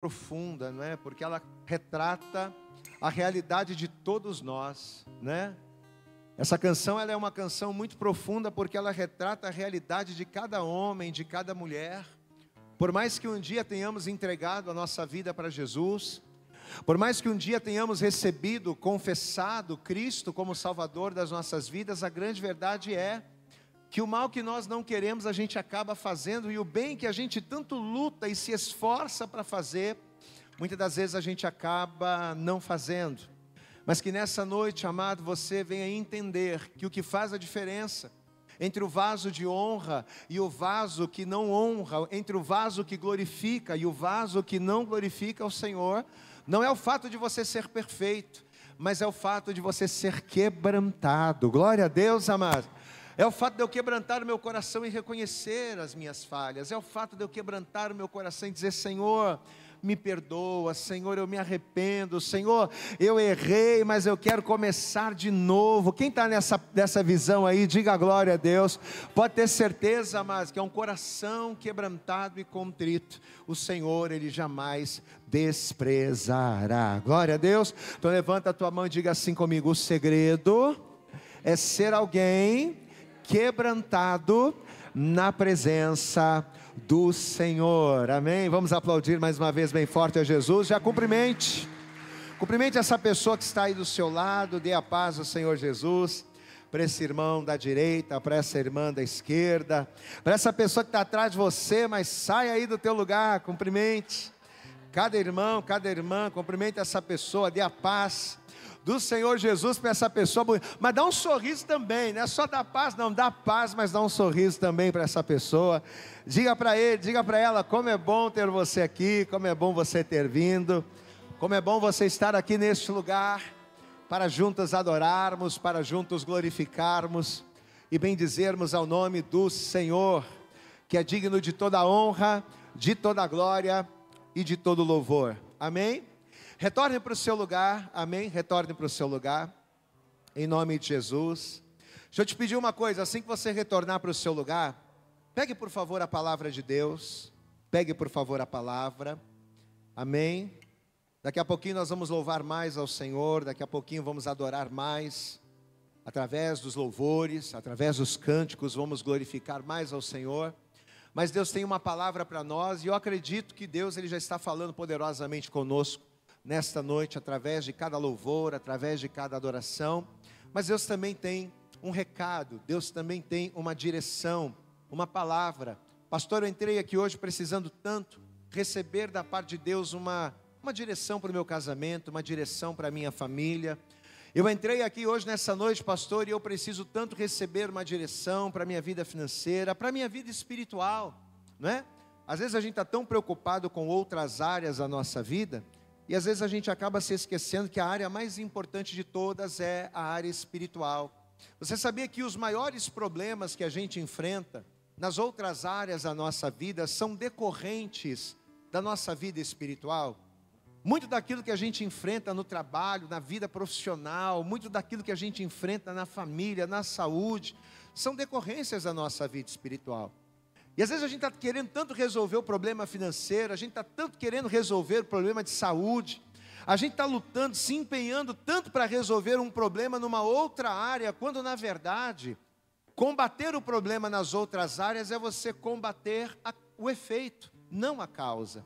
profunda, não é? Porque ela retrata a realidade de todos nós, né? Essa canção, ela é uma canção muito profunda porque ela retrata a realidade de cada homem, de cada mulher. Por mais que um dia tenhamos entregado a nossa vida para Jesus, por mais que um dia tenhamos recebido, confessado Cristo como Salvador das nossas vidas, a grande verdade é que o mal que nós não queremos a gente acaba fazendo, e o bem que a gente tanto luta e se esforça para fazer, muitas das vezes a gente acaba não fazendo. Mas que nessa noite, amado, você venha entender que o que faz a diferença entre o vaso de honra e o vaso que não honra, entre o vaso que glorifica e o vaso que não glorifica ao Senhor, não é o fato de você ser perfeito, mas é o fato de você ser quebrantado. Glória a Deus, amado. É o fato de eu quebrantar o meu coração e reconhecer as minhas falhas. É o fato de eu quebrantar o meu coração e dizer: Senhor, me perdoa, Senhor, eu me arrependo, Senhor, eu errei, mas eu quero começar de novo. Quem está nessa visão aí, diga glória a Deus. Pode ter certeza, mas que é um coração quebrantado e contrito, o Senhor, Ele jamais desprezará. Glória a Deus. Então levanta a tua mão e diga assim comigo: o segredo é ser alguém quebrantado na presença do Senhor. Amém? Vamos aplaudir mais uma vez bem forte a Jesus. Já cumprimente essa pessoa que está aí do seu lado. Dê a paz ao Senhor Jesus para esse irmão da direita, para essa irmã da esquerda, para essa pessoa que está atrás de você, mas sai aí do teu lugar. Cumprimente cada irmão, cada irmã, cumprimente essa pessoa, dê a paz do Senhor Jesus para essa pessoa, mas dá um sorriso também, não é só dar paz, não, dá paz, mas dá um sorriso também para essa pessoa. Diga para ele, diga para ela, como é bom ter você aqui, como é bom você ter vindo, como é bom você estar aqui neste lugar, para juntos adorarmos, para juntos glorificarmos, e bendizermos ao nome do Senhor, que é digno de toda honra, de toda glória, e de todo louvor, amém? Retorne para o seu lugar, amém? Retorne para o seu lugar, em nome de Jesus. Deixa eu te pedir uma coisa, assim que você retornar para o seu lugar, pegue por favor a palavra de Deus, pegue por favor a palavra, amém? Daqui a pouquinho nós vamos louvar mais ao Senhor, daqui a pouquinho vamos adorar mais, através dos louvores, através dos cânticos, vamos glorificar mais ao Senhor. Mas Deus tem uma palavra para nós, e eu acredito que Deus, Ele já está falando poderosamente conosco, nesta noite, através de cada louvor, através de cada adoração. Mas Deus também tem um recado, Deus também tem uma direção, uma palavra. Pastor, eu entrei aqui hoje precisando tanto receber da parte de Deus uma direção para o meu casamento, uma direção para a minha família. Eu entrei aqui hoje nessa noite, pastor, e eu preciso tanto receber uma direção para a minha vida financeira, para a minha vida espiritual, não é? Às vezes a gente está tão preocupado com outras áreas da nossa vida, e às vezes a gente acaba se esquecendo que a área mais importante de todas é a área espiritual. Você sabia que os maiores problemas que a gente enfrenta nas outras áreas da nossa vida são decorrentes da nossa vida espiritual? Muito daquilo que a gente enfrenta no trabalho, na vida profissional, muito daquilo que a gente enfrenta na família, na saúde, são decorrências da nossa vida espiritual. E às vezes a gente está querendo tanto resolver o problema financeiro, a gente está tanto querendo resolver o problema de saúde, a gente está lutando, se empenhando tanto para resolver um problema numa outra área, quando na verdade, combater o problema nas outras áreas é você combater o efeito, não a causa.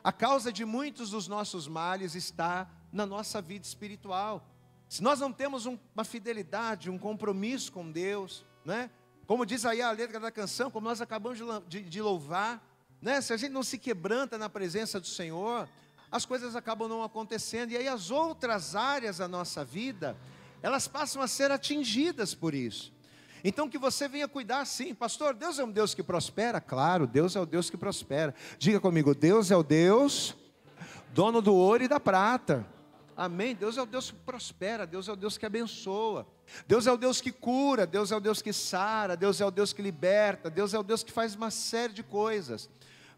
A causa de muitos dos nossos males está na nossa vida espiritual. Se nós não temos uma fidelidade, um compromisso com Deus, né? Como diz aí a letra da canção, como nós acabamos de louvar, né? Se a gente não se quebranta na presença do Senhor, as coisas acabam não acontecendo. E aí as outras áreas da nossa vida, elas passam a ser atingidas por isso. Então que você venha cuidar sim. Pastor, Deus é um Deus que prospera? Claro, Deus é o Deus que prospera. Diga comigo, Deus é o Deus dono do ouro e da prata. Amém? Deus é o Deus que prospera, Deus é o Deus que abençoa, Deus é o Deus que cura, Deus é o Deus que sara, Deus é o Deus que liberta, Deus é o Deus que faz uma série de coisas.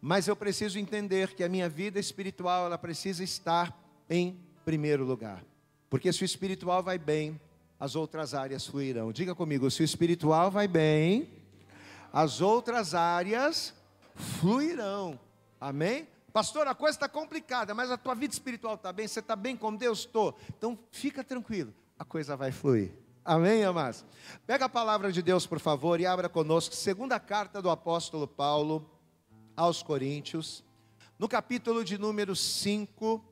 Mas eu preciso entender que a minha vida espiritual, ela precisa estar em primeiro lugar. Porque se o espiritual vai bem, as outras áreas fluirão. Diga comigo, se o espiritual vai bem, as outras áreas fluirão. Amém? Pastor, a coisa está complicada, mas a tua vida espiritual está bem? Você está bem com Deus? Estou. Então fica tranquilo, a coisa vai fluir. Amém, amados? Pega a palavra de Deus, por favor, e abra conosco, segunda carta do apóstolo Paulo aos Coríntios, no capítulo de número 5,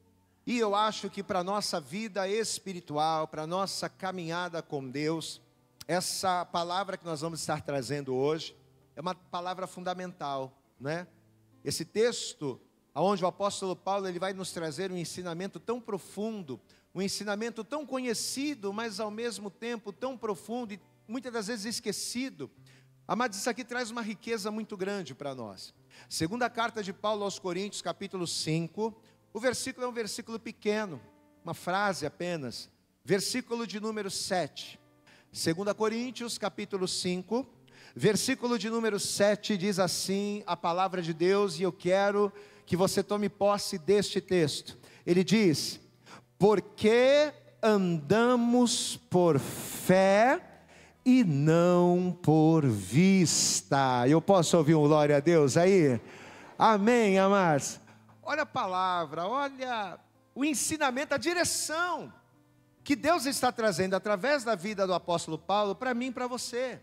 e eu acho que para a nossa vida espiritual, para a nossa caminhada com Deus, essa palavra que nós vamos estar trazendo hoje, é uma palavra fundamental, né? Esse texto, onde o apóstolo Paulo ele vai nos trazer um ensinamento tão profundo, um ensinamento tão conhecido, mas ao mesmo tempo tão profundo e muitas das vezes esquecido. Amados, isso aqui traz uma riqueza muito grande para nós. Segunda carta de Paulo aos Coríntios, capítulo 5, o versículo é um versículo pequeno, uma frase apenas, versículo de número 7. 2 Coríntios, capítulo 5, versículo de número 7, diz assim a palavra de Deus, e eu quero que você tome posse deste texto. Ele diz: porque andamos por fé e não por vista. Eu posso ouvir um glória a Deus aí? Amém, amados? Olha a palavra, olha o ensinamento, a direção que Deus está trazendo através da vida do apóstolo Paulo para mim e para você.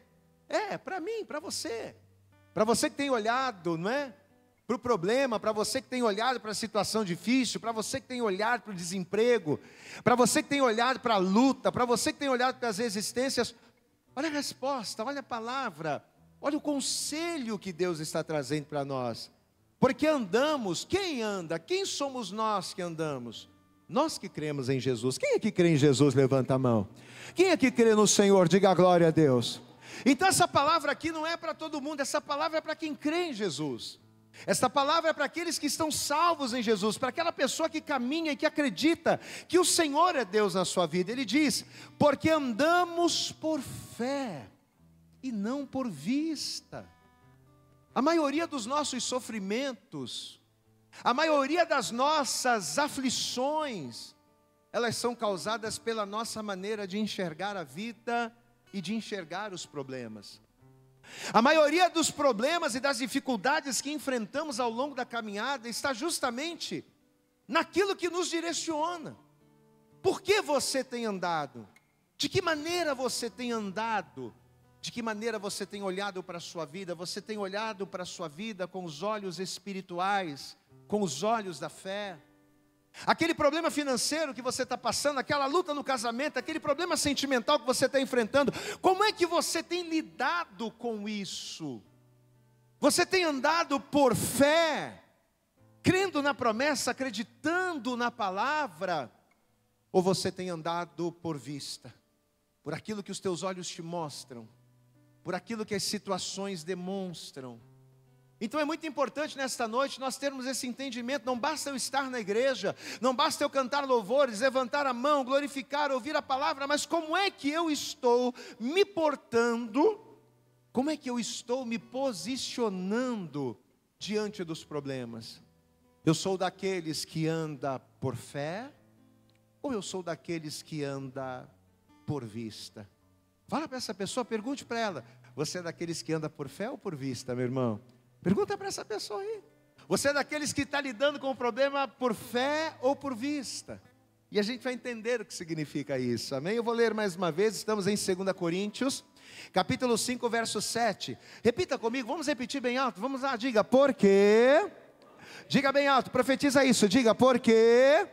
Para mim, para você. Para você que tem olhado, não é? Para o problema, para você que tem olhado para a situação difícil, para você que tem olhado para o desemprego, para você que tem olhado para a luta, para você que tem olhado para as resistências, olha a resposta, olha a palavra, olha o conselho que Deus está trazendo para nós. Porque andamos, quem anda? Quem somos nós que andamos? Nós que cremos em Jesus. Quem é que crê em Jesus? Levanta a mão. Quem é que crê no Senhor? Diga glória a Deus. Então essa palavra aqui não é para todo mundo, essa palavra é para quem crê em Jesus. Esta palavra é para aqueles que estão salvos em Jesus, para aquela pessoa que caminha e que acredita que o Senhor é Deus na sua vida. Ele diz: porque andamos por fé e não por vista. A maioria dos nossos sofrimentos, a maioria das nossas aflições, elas são causadas pela nossa maneira de enxergar a vida e de enxergar os problemas. A maioria dos problemas e das dificuldades que enfrentamos ao longo da caminhada está justamente naquilo que nos direciona. Por que você tem andado? De que maneira você tem andado? De que maneira você tem olhado para a sua vida? Você tem olhado para a sua vida com os olhos espirituais, com os olhos da fé? Aquele problema financeiro que você está passando, aquela luta no casamento, aquele problema sentimental que você está enfrentando, como é que você tem lidado com isso? Você tem andado por fé, crendo na promessa, acreditando na palavra? Ou você tem andado por vista, por aquilo que os teus olhos te mostram, por aquilo que as situações demonstram? Então é muito importante nesta noite nós termos esse entendimento. Não basta eu estar na igreja, não basta eu cantar louvores, levantar a mão, glorificar, ouvir a palavra, mas como é que eu estou me portando, como é que eu estou me posicionando diante dos problemas? Eu sou daqueles que anda por fé, ou eu sou daqueles que anda por vista? Fala para essa pessoa, pergunte para ela: você é daqueles que anda por fé ou por vista, meu irmão? Pergunta para essa pessoa aí. Você é daqueles que está lidando com o problema por fé ou por vista? E a gente vai entender o que significa isso, amém? Eu vou ler mais uma vez, estamos em 2 Coríntios, capítulo 5, verso 7. Repita comigo, vamos repetir bem alto, vamos lá, diga: porque, diga bem alto, profetiza isso, diga: porque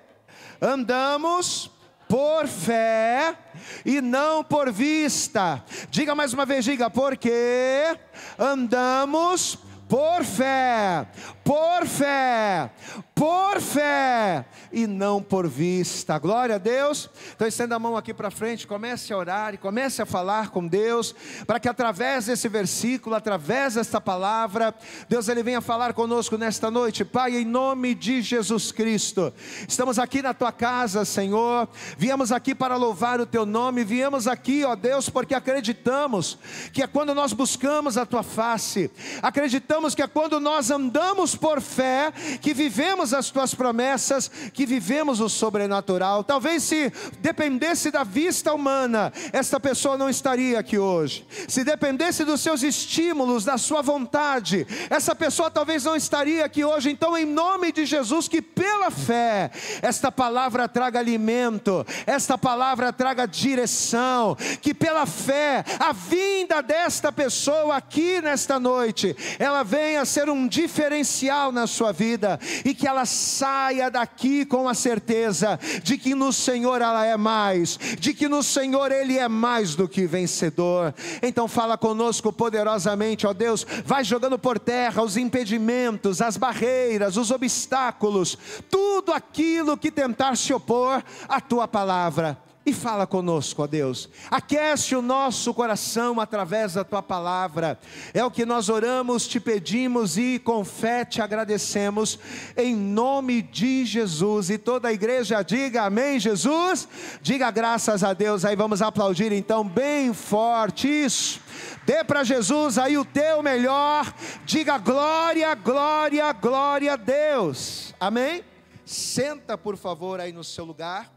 andamos por fé e não por vista. Diga mais uma vez, diga: porque andamos por fé, por fé, por fé e não por vista. Glória a Deus. Então estenda a mão aqui para frente, comece a orar e comece a falar com Deus, para que através desse versículo, através desta palavra, Deus ele venha falar conosco nesta noite. Pai, em nome de Jesus Cristo, estamos aqui na tua casa, Senhor, viemos aqui para louvar o teu nome, viemos aqui, ó Deus, porque acreditamos que é quando nós buscamos a tua face, acreditamos que é quando nós andamos por fé, que vivemos cremos as tuas promessas, que vivemos o sobrenatural. Talvez se dependesse da vista humana, esta pessoa não estaria aqui hoje. Se dependesse dos seus estímulos, da sua vontade, essa pessoa talvez não estaria aqui hoje. Então, em nome de Jesus, que pela fé, esta palavra traga alimento, esta palavra traga direção, que pela fé, a vinda desta pessoa aqui nesta noite, ela venha a ser um diferencial na sua vida, e que ela saia daqui com a certeza de que no Senhor ela é mais, de que no Senhor Ele é mais do que vencedor. Então fala conosco poderosamente, ó Deus, vai jogando por terra os impedimentos, as barreiras, os obstáculos, tudo aquilo que tentar se opor à Tua palavra. E fala conosco, ó Deus, aquece o nosso coração através da Tua palavra. É o que nós oramos, te pedimos e com fé te agradecemos, em nome de Jesus. E toda a igreja diga amém, Jesus. Diga graças a Deus. Aí vamos aplaudir então bem forte, isso. Dê para Jesus aí o teu melhor. Diga glória, glória, glória a Deus. Amém? Senta por favor aí no seu lugar.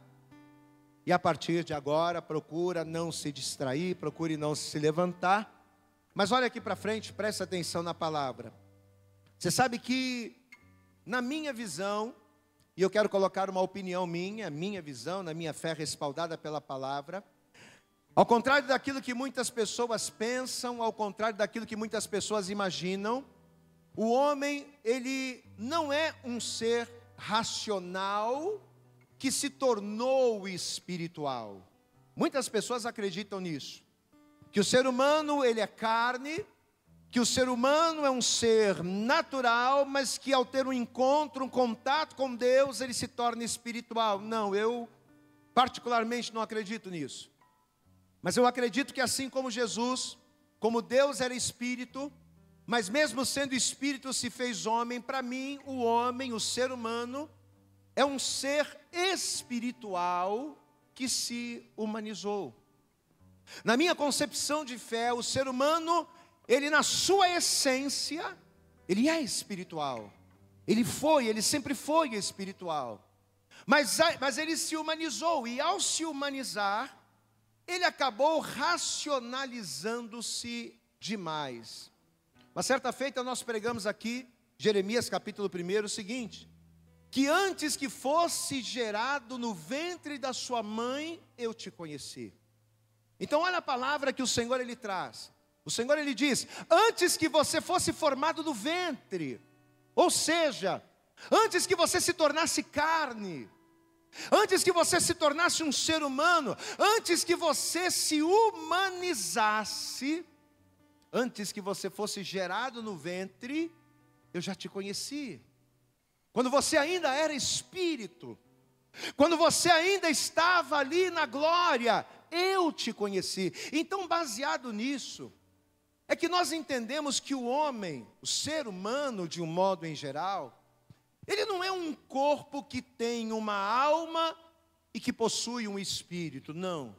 E a partir de agora, procura não se distrair, procure não se levantar. Mas olha aqui para frente, presta atenção na palavra. Você sabe que, na minha visão, e eu quero colocar uma opinião minha visão, na minha fé respaldada pela palavra, ao contrário daquilo que muitas pessoas pensam, ao contrário daquilo que muitas pessoas imaginam, o homem, ele não é um ser racional que se tornou espiritual. Muitas pessoas acreditam nisso, que o ser humano ele é carne, que o ser humano é um ser natural, mas que ao ter um encontro, um contato com Deus, ele se torna espiritual. Não, eu particularmente não acredito nisso. Mas eu acredito que assim como Jesus, como Deus era espírito, mas mesmo sendo espírito se fez homem, para mim o homem, o ser humano, é um ser espiritual que se humanizou. Na minha concepção de fé, o ser humano, ele na sua essência, ele é espiritual. Ele sempre foi espiritual. Mas ele se humanizou, e ao se humanizar, ele acabou racionalizando-se demais. Uma certa feita nós pregamos aqui, Jeremias capítulo 1, o seguinte: que antes que fosse gerado no ventre da sua mãe, eu te conheci. Então olha a palavra que o Senhor ele traz. O Senhor ele diz: antes que você fosse formado no ventre, ou seja, antes que você se tornasse carne, antes que você se tornasse um ser humano, antes que você se humanizasse, antes que você fosse gerado no ventre, eu já te conheci. Quando você ainda era espírito, quando você ainda estava ali na glória, eu te conheci. Então, baseado nisso, é que nós entendemos que o homem, o ser humano de um modo em geral, ele não é um corpo que tem uma alma e que possui um espírito, não.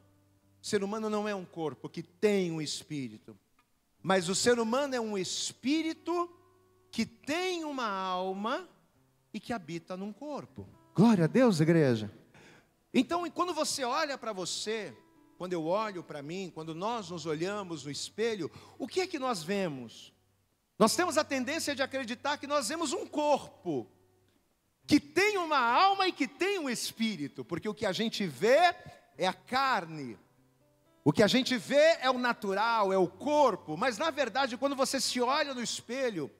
O ser humano não é um corpo que tem um espírito, mas o ser humano é um espírito que tem uma alma e que habita num corpo. Glória a Deus, igreja. Então, quando você olha para você, quando eu olho para mim, quando nós nos olhamos no espelho, o que é que nós vemos? Nós temos a tendência de acreditar que nós vemos um corpo que tem uma alma e que tem um espírito, porque o que a gente vê é a carne, o que a gente vê é o natural, é o corpo, mas na verdade, quando você se olha no espelho,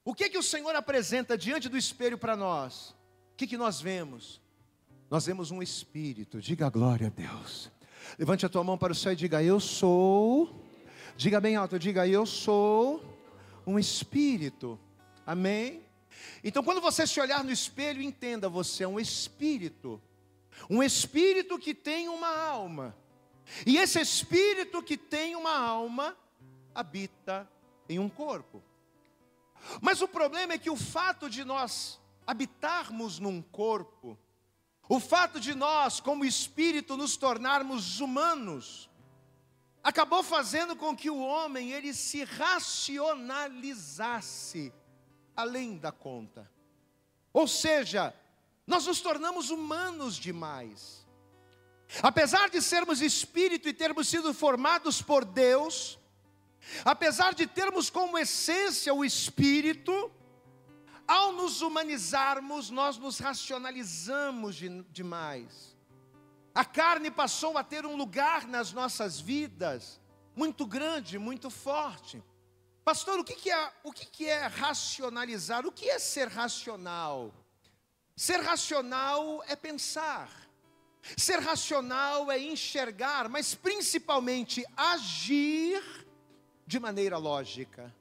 o que que o Senhor apresenta diante do espelho para nós? O que nós vemos? Nós vemos um espírito. Diga glória a Deus. Levante a tua mão para o céu e diga: eu sou. Diga bem alto, diga: eu sou um espírito. Amém? Então quando você se olhar no espelho, entenda, você é um espírito. Um espírito que tem uma alma. E esse espírito que tem uma alma habita em um corpo. Mas o problema é que o fato de nós habitarmos num corpo, o fato de nós, como espírito, nos tornarmos humanos, acabou fazendo com que o homem, ele se racionalizasse além da conta. Ou seja, nós nos tornamos humanos demais. Apesar de sermos espírito e termos sido formados por Deus, apesar de termos como essência o espírito, ao nos humanizarmos, nós nos racionalizamos demais. A carne passou a ter um lugar nas nossas vidas muito grande, muito forte. Pastor, o que é racionalizar? O que é ser racional? Ser racional é pensar. Ser racional é enxergar, mas principalmente agir de maneira lógica,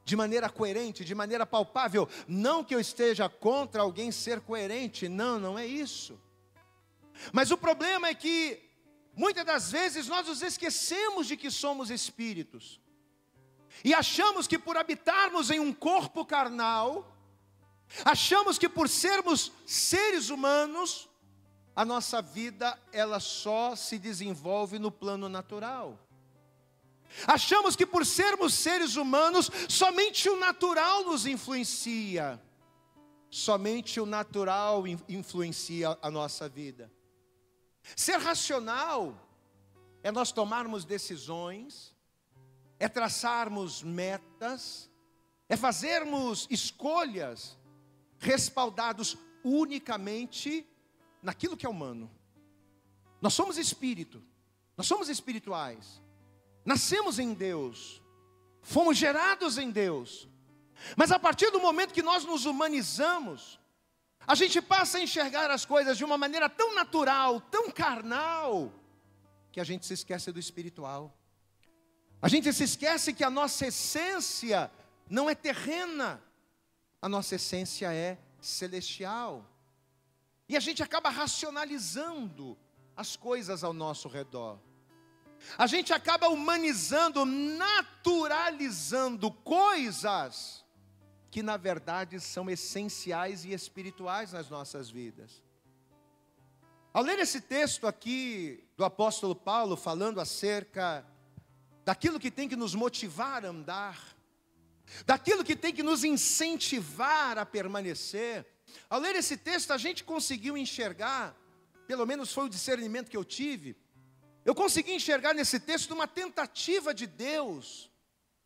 de maneira coerente, de maneira palpável. Não que eu esteja contra alguém ser coerente, não é isso. Mas o problema é que, muitas das vezes, nós nos esquecemos de que somos espíritos. E achamos que por habitarmos em um corpo carnal, achamos que por sermos seres humanos, a nossa vida, ela só se desenvolve no plano natural. Achamos que por sermos seres humanos, somente o natural nos influencia. Somente o natural influencia a nossa vida. Ser racional é nós tomarmos decisões, é traçarmos metas, é fazermos escolhas respaldados unicamente naquilo que é humano. Nós somos espírito, nós somos espirituais, nascemos em Deus, fomos gerados em Deus, mas a partir do momento que nós nos humanizamos, a gente passa a enxergar as coisas de uma maneira tão natural, tão carnal, que a gente se esquece do espiritual. A gente se esquece que a nossa essência não é terrena, a nossa essência é celestial. E a gente acaba racionalizando as coisas ao nosso redor. A gente acaba humanizando, naturalizando coisas que na verdade são essenciais e espirituais nas nossas vidas. Ao ler esse texto aqui do apóstolo Paulo falando acerca daquilo que tem que nos motivar a andar, daquilo que tem que nos incentivar a permanecer, ao ler esse texto a gente conseguiu enxergar, pelo menos foi o discernimento que eu tive, eu consegui enxergar nesse texto uma tentativa de Deus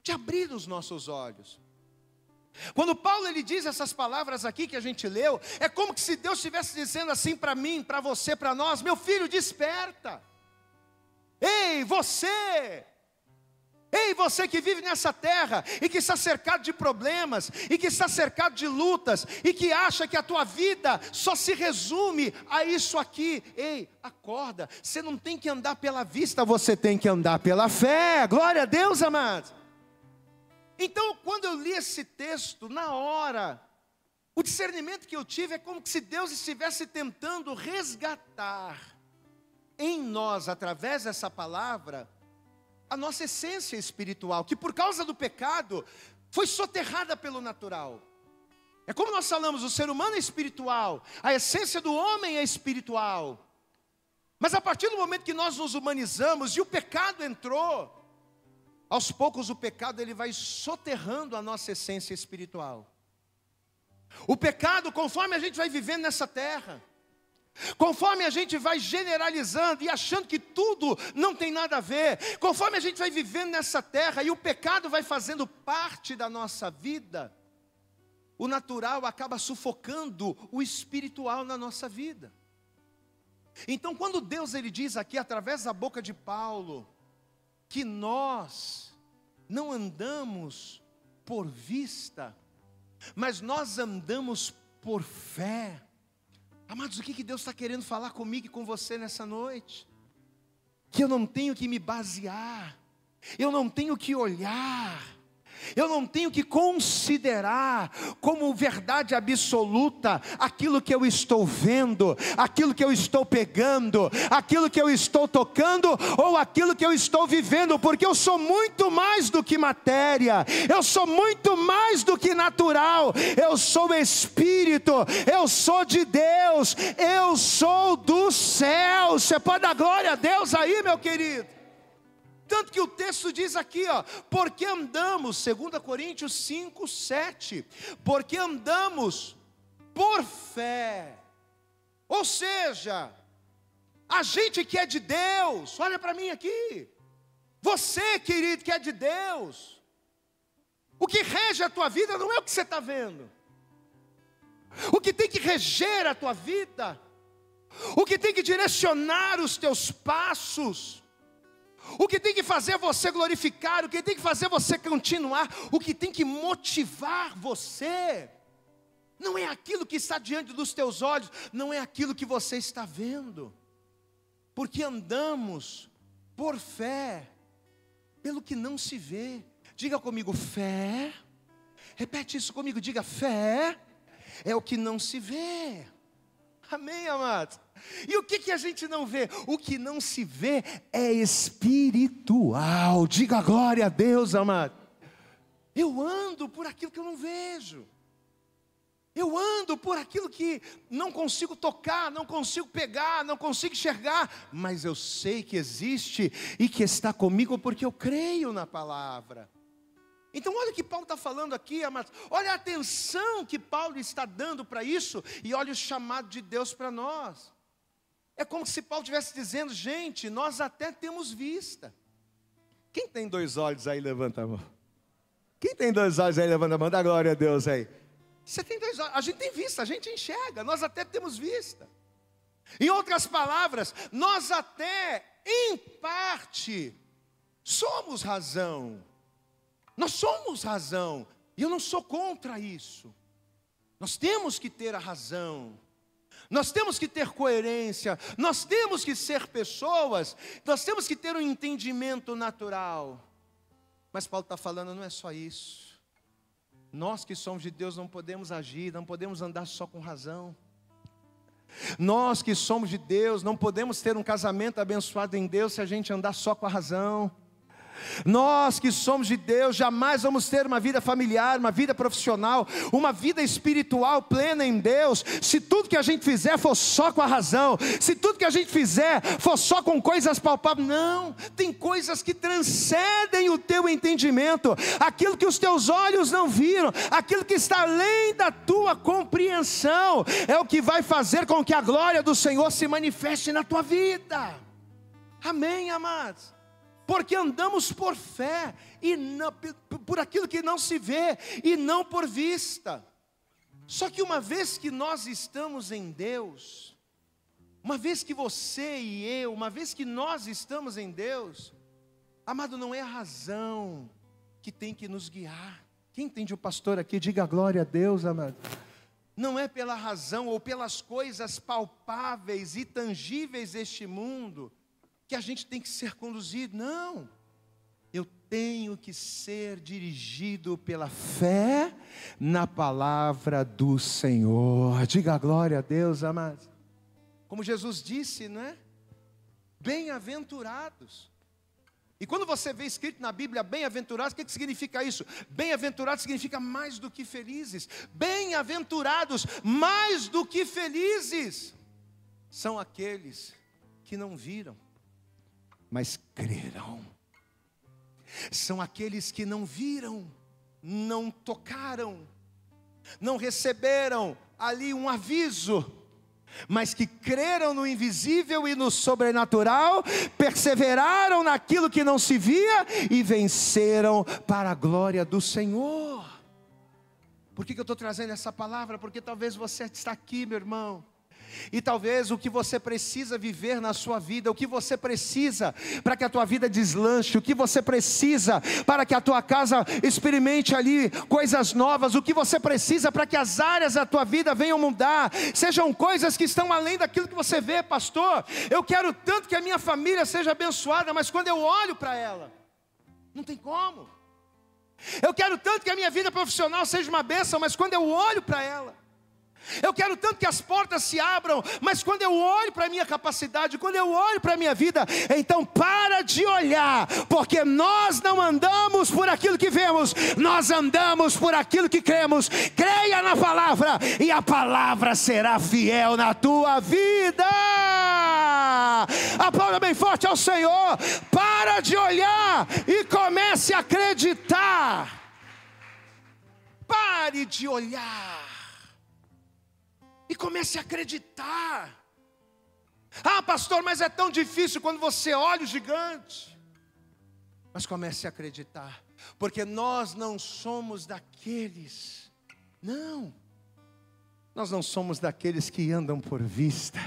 de abrir os nossos olhos. Quando Paulo ele diz essas palavras aqui que a gente leu, é como que se Deus estivesse dizendo assim para mim, para você, para nós: meu filho, desperta. Ei, você que vive nessa terra e que está cercado de problemas, e que está cercado de lutas, e que acha que a tua vida só se resume a isso aqui. Ei, acorda, você não tem que andar pela vista, você tem que andar pela fé. Glória a Deus, amados. Então, quando eu li esse texto, na hora, o discernimento que eu tive é como se Deus estivesse tentando resgatar em nós, através dessa palavra, a nossa essência espiritual, que por causa do pecado, foi soterrada pelo natural. É como nós falamos, o ser humano é espiritual, a essência do homem é espiritual. Mas a partir do momento que nós nos humanizamos e o pecado entrou, aos poucos o pecado ele vai soterrando a nossa essência espiritual. O pecado, conforme a gente vai vivendo nessa terra, conforme a gente vai generalizando e achando que tudo não tem nada a ver, conforme a gente vai vivendo nessa terra e o pecado vai fazendo parte da nossa vida, o natural acaba sufocando o espiritual na nossa vida. Então, quando Deus ele diz aqui através da boca de Paulo que nós não andamos por vista, mas nós andamos por fé. Amados, o que Deus está querendo falar comigo e com você nessa noite? Que eu não tenho que me basear, eu não tenho que olhar, eu não tenho que considerar como verdade absoluta aquilo que eu estou vendo, aquilo que eu estou pegando, aquilo que eu estou tocando ou aquilo que eu estou vivendo, porque eu sou muito mais do que matéria, eu sou muito mais do que natural, eu sou espírito, eu sou de Deus, eu sou do céu. Você pode dar glória a Deus aí, meu querido? Tanto que o texto diz aqui, porque andamos, 2 Coríntios 5, 7, porque andamos por fé. Ou seja, a gente que é de Deus, olha para mim aqui, você, querido, que é de Deus, o que rege a tua vida não é o que você está vendo. O que tem que reger a tua vida, o que tem que direcionar os teus passos, o que tem que fazer você glorificar, o que tem que fazer você continuar, o que tem que motivar você, não é aquilo que está diante dos teus olhos, não é aquilo que você está vendo, porque andamos por fé, pelo que não se vê. Diga comigo, fé. Repete isso comigo, diga, fé é o que não se vê. Amém, amados? E o que a gente não vê? O que não se vê é espiritual. Diga glória a Deus, amado. Eu ando por aquilo que eu não vejo. Eu ando por aquilo que não consigo tocar, não consigo pegar, não consigo enxergar, mas eu sei que existe e que está comigo porque eu creio na palavra. Então olha o que Paulo está falando aqui, amados. Olha a atenção que Paulo está dando para isso e olha o chamado de Deus para nós. É como se Paulo estivesse dizendo, gente, nós até temos vista. Quem tem 2 olhos aí, levanta a mão. Quem tem 2 olhos aí, levanta a mão, dá glória a Deus aí. Você tem 2 olhos, a gente tem vista, a gente enxerga, nós até temos vista. Em outras palavras, nós até, em parte, somos razão. Nós somos razão, e eu não sou contra isso. Nós temos que ter a razão, nós temos que ter coerência, nós temos que ser pessoas, nós temos que ter um entendimento natural. Mas Paulo está falando, não é só isso. Nós que somos de Deus não podemos agir, não podemos andar só com razão. Nós que somos de Deus não podemos ter um casamento abençoado em Deus se a gente andar só com a razão. Nós que somos de Deus jamais vamos ter uma vida familiar, uma vida profissional, uma vida espiritual plena em Deus, se tudo que a gente fizer for só com a razão, se tudo que a gente fizer for só com coisas palpáveis. Não, tem coisas que transcendem o teu entendimento, aquilo que os teus olhos não viram, aquilo que está além da tua compreensão, é o que vai fazer com que a glória do Senhor se manifeste na tua vida. Amém, amados? Porque andamos por fé, e não, por aquilo que não se vê, e não por vista. Só que uma vez que nós estamos em Deus, uma vez que você e eu, uma vez que nós estamos em Deus, amado, não é a razão que tem que nos guiar. Quem entende o pastor aqui, diga glória a Deus, amado. Não é pela razão ou pelas coisas palpáveis e tangíveis deste mundo que a gente tem que ser conduzido, não. Eu tenho que ser dirigido pela fé na palavra do Senhor. Diga glória a Deus, amados. Como Jesus disse, não é? Bem-aventurados. E quando você vê escrito na Bíblia bem-aventurados, o que significa isso? Bem-aventurados significa mais do que felizes. Bem-aventurados, mais do que felizes, são aqueles que não viram, mas creram. São aqueles que não viram, não tocaram, não receberam ali um aviso, mas que creram no invisível e no sobrenatural, perseveraram naquilo que não se via e venceram para a glória do Senhor. Por que eu estou trazendo essa palavra? Porque talvez você está aqui, meu irmão, e talvez o que você precisa viver na sua vida, o que você precisa para que a tua vida deslanche, o que você precisa para que a tua casa experimente ali coisas novas, o que você precisa para que as áreas da tua vida venham mudar, sejam coisas que estão além daquilo que você vê. Pastor, eu quero tanto que a minha família seja abençoada, mas quando eu olho para ela, não tem como. Eu quero tanto que a minha vida profissional seja uma bênção, mas quando eu olho para ela, eu quero tanto que as portas se abram, mas quando eu olho para a minha capacidade, quando eu olho para a minha vida, então para de olhar, porque nós não andamos por aquilo que vemos, nós andamos por aquilo que cremos. Creia na palavra, e a palavra será fiel na tua vida. Aplauda bem forte ao Senhor. Para de olhar e comece a acreditar. Pare de olhar. comece a acreditar. Ah, pastor, mas é tão difícil quando você olha o gigante. Mas comece a acreditar, porque nós não somos daqueles, nós não somos daqueles que andam por vista,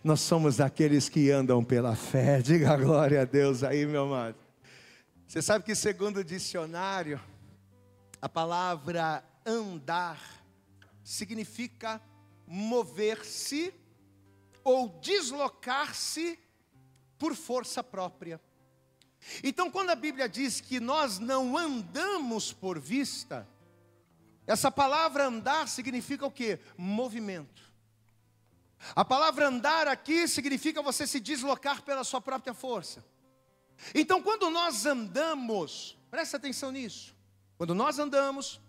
nós somos daqueles que andam pela fé. Diga glória a Deus aí, meu amado. Você sabe que segundo o dicionário, a palavra andar significa mover-se ou deslocar-se por força própria. Então, quando a Bíblia diz que nós não andamos por vista, essa palavra andar significa o quê? Movimento. A palavra andar aqui significa você se deslocar pela sua própria força. Então, quando nós andamos, presta atenção nisso. Quando nós andamos,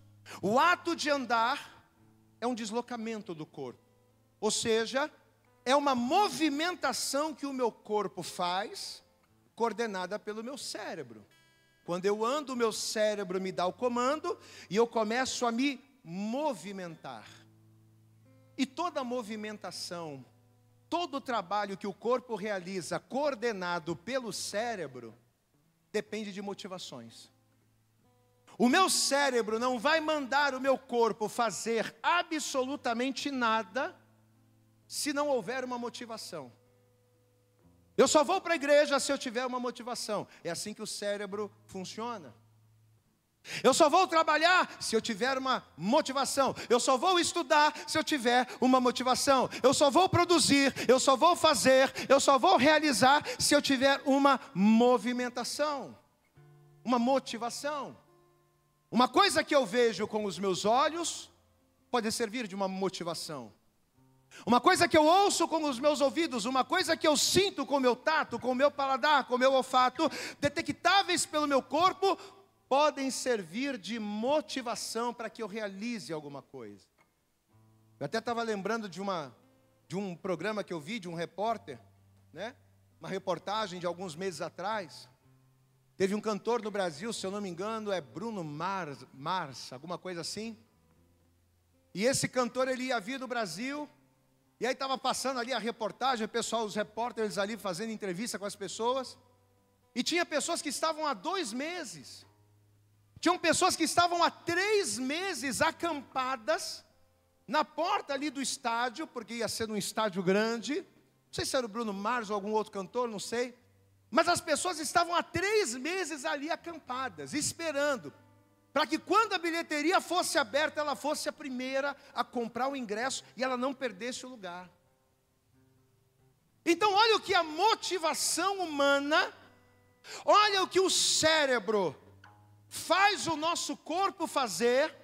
o ato de andar é um deslocamento do corpo. Ou seja, é uma movimentação que o meu corpo faz, coordenada pelo meu cérebro. Quando eu ando, o meu cérebro me dá o comando e eu começo a me movimentar. E toda movimentação, todo o trabalho que o corpo realiza, coordenado pelo cérebro, depende de motivações. O meu cérebro não vai mandar o meu corpo fazer absolutamente nada se não houver uma motivação. Eu só vou para a igreja se eu tiver uma motivação. É assim que o cérebro funciona. Eu só vou trabalhar se eu tiver uma motivação. Eu só vou estudar se eu tiver uma motivação. Eu só vou produzir, eu só vou fazer, eu só vou realizar se eu tiver uma movimentação, uma motivação. Uma coisa que eu vejo com os meus olhos pode servir de uma motivação. Uma coisa que eu ouço com os meus ouvidos, uma coisa que eu sinto com o meu tato, com o meu paladar, com o meu olfato, detectáveis pelo meu corpo, podem servir de motivação para que eu realize alguma coisa. Eu até estava lembrando de um programa que eu vi, de um repórter, né? Uma reportagem de alguns meses atrás. Teve um cantor no Brasil, se eu não me engano, é Bruno Mars, alguma coisa assim. E esse cantor, ele ia vir do Brasil. E aí estava passando ali a reportagem, o pessoal, os repórteres ali fazendo entrevista com as pessoas. E tinha pessoas que estavam há 2 meses. Tinham pessoas que estavam há 3 meses acampadas na porta ali do estádio, porque ia ser num estádio grande. Não sei se era o Bruno Mars ou algum outro cantor, não sei. Mas as pessoas estavam há 3 meses ali acampadas, esperando, para que quando a bilheteria fosse aberta, ela fosse a primeira a comprar o ingresso e ela não perdesse o lugar. Então olha o que a motivação humana, olha o que o cérebro faz o nosso corpo fazer,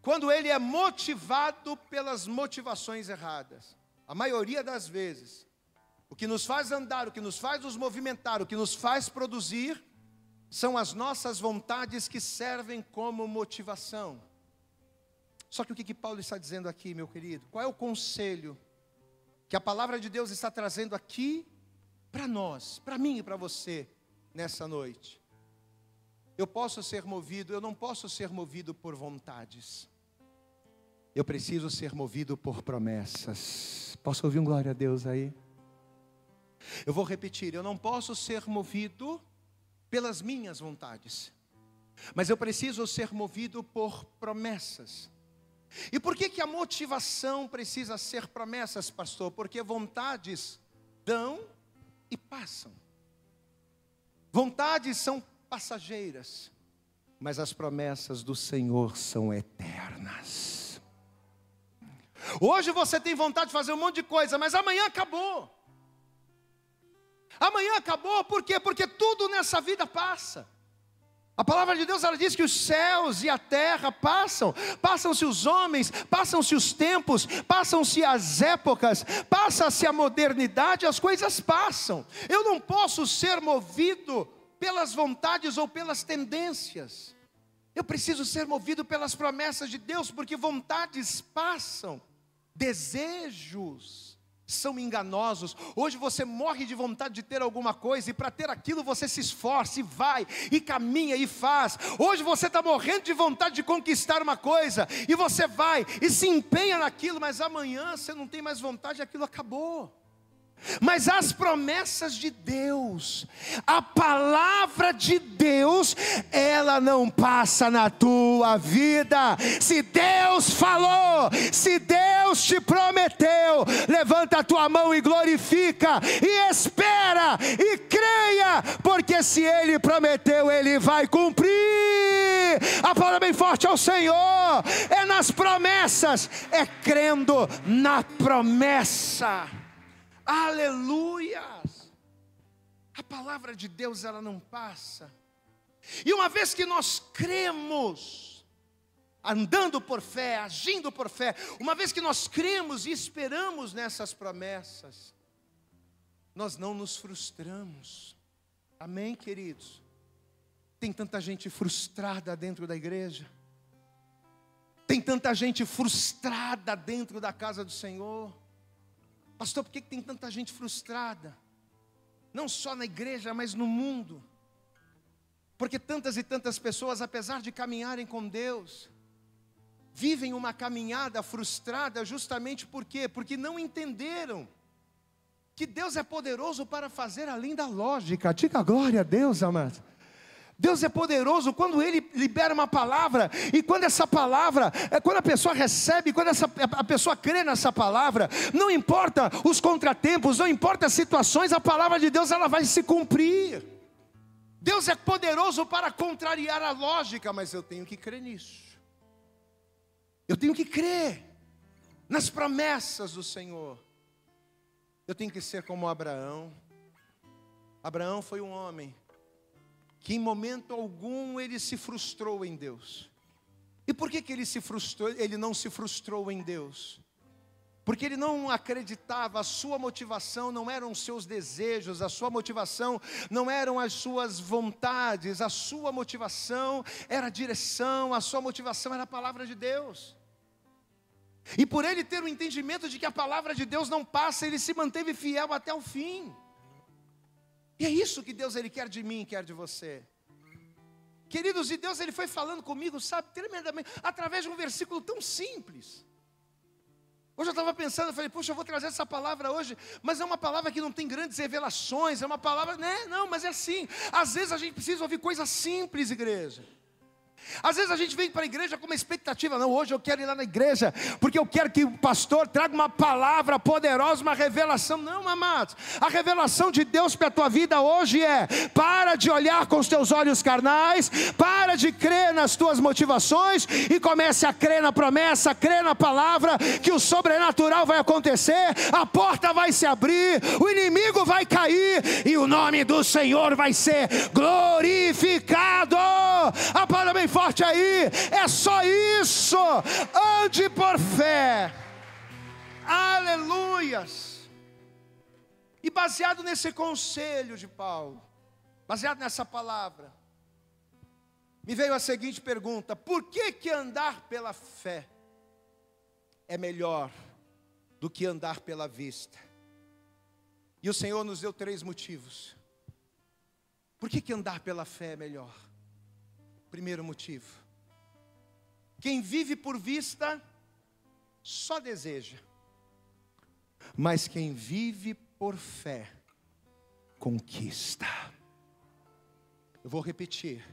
quando ele é motivado pelas motivações erradas. A maioria das vezes, o que nos faz andar, o que nos faz nos movimentar, o que nos faz produzir, são as nossas vontades que servem como motivação. Só que o que Paulo está dizendo aqui, meu querido? Qual é o conselho que a palavra de Deus está trazendo aqui para nós, para mim e para você, nessa noite? Eu não posso ser movido por vontades. Eu preciso ser movido por promessas. Posso ouvir um glória a Deus aí? Eu vou repetir, eu não posso ser movido pelas minhas vontades, mas eu preciso ser movido por promessas. E por que a motivação precisa ser promessas, pastor? Porque vontades dão e passam. Vontades são passageiras, mas as promessas do Senhor são eternas. Hoje você tem vontade de fazer um monte de coisa, mas amanhã acabou. Amanhã acabou, por quê? Porque tudo nessa vida passa. A palavra de Deus, ela diz que os céus e a terra passam. Passam-se os homens, passam-se os tempos, passam-se as épocas, passa-se a modernidade, as coisas passam. Eu não posso ser movido pelas vontades ou pelas tendências. Eu preciso ser movido pelas promessas de Deus, porque vontades passam, desejos são enganosos. Hoje você morre de vontade de ter alguma coisa, e para ter aquilo você se esforça e vai, e caminha e faz. Hoje você está morrendo de vontade de conquistar uma coisa, e você vai e se empenha naquilo, mas amanhã você não tem mais vontade, aquilo acabou. Mas as promessas de Deus, a palavra de Deus, ela não passa na tua vida. Se Deus falou, se Deus te prometeu, levanta a tua mão e glorifica, e espera, e creia, porque se Ele prometeu, Ele vai cumprir. A palavra bem forte ao Senhor, é nas promessas, é crendo na promessa. Aleluias! A palavra de Deus, ela não passa. E uma vez que nós cremos, andando por fé, agindo por fé, uma vez que nós cremos e esperamos nessas promessas, nós não nos frustramos. Amém, queridos? Tem tanta gente frustrada dentro da igreja, tem tanta gente frustrada dentro da casa do Senhor. Pastor, por que tem tanta gente frustrada? Não só na igreja, mas no mundo. Porque tantas e tantas pessoas, apesar de caminharem com Deus, vivem uma caminhada frustrada justamente por quê? Porque não entenderam que Deus é poderoso para fazer além da lógica. Diga glória a Deus, amados. Deus é poderoso quando Ele libera uma palavra, e quando essa palavra, quando a pessoa recebe, quando a pessoa crê nessa palavra, não importa os contratempos, não importa as situações, a palavra de Deus, ela vai se cumprir. Deus é poderoso para contrariar a lógica, mas eu tenho que crer nisso. Eu tenho que crer nas promessas do Senhor. Eu tenho que ser como Abraão. Abraão foi um homem que em momento algum ele se frustrou em Deus. E por que ele se frustrou? Ele não se frustrou em Deus, porque ele não acreditava. A sua motivação não eram os seus desejos, a sua motivação não eram as suas vontades, a sua motivação era a direção, a sua motivação era a palavra de Deus. E por ele ter o entendimento de que a palavra de Deus não passa, ele se manteve fiel até o fim. E é isso que Deus, Ele quer de mim, quer de você. Queridos, e Deus, Ele foi falando comigo, sabe, tremendamente, através de um versículo tão simples. Hoje eu estava pensando, eu falei, puxa, eu vou trazer essa palavra hoje, mas é uma palavra que não tem grandes revelações, é uma palavra, né? Não, mas é assim, às vezes a gente precisa ouvir coisas simples, igreja. Às vezes a gente vem para a igreja com uma expectativa, não, hoje eu quero ir lá na igreja, porque eu quero que o pastor traga uma palavra poderosa, uma revelação. Não, amados, a revelação de Deus para a tua vida hoje é: para de olhar com os teus olhos carnais, para de crer nas tuas motivações, e comece a crer na promessa, a crer na palavra, que o sobrenatural vai acontecer, a porta vai se abrir, o inimigo vai cair, e o nome do Senhor vai ser glorificado. A palavra bem forte aí, é só isso. Ande por fé. Aleluias. E baseado nesse conselho de Paulo, baseado nessa palavra, me veio a seguinte pergunta: por que andar pela fé é melhor do que andar pela vista? E o Senhor nos deu 3 motivos. Por que andar pela fé é melhor? Primeiro motivo: quem vive por vista só deseja, mas quem vive por fé conquista. Eu vou repetir.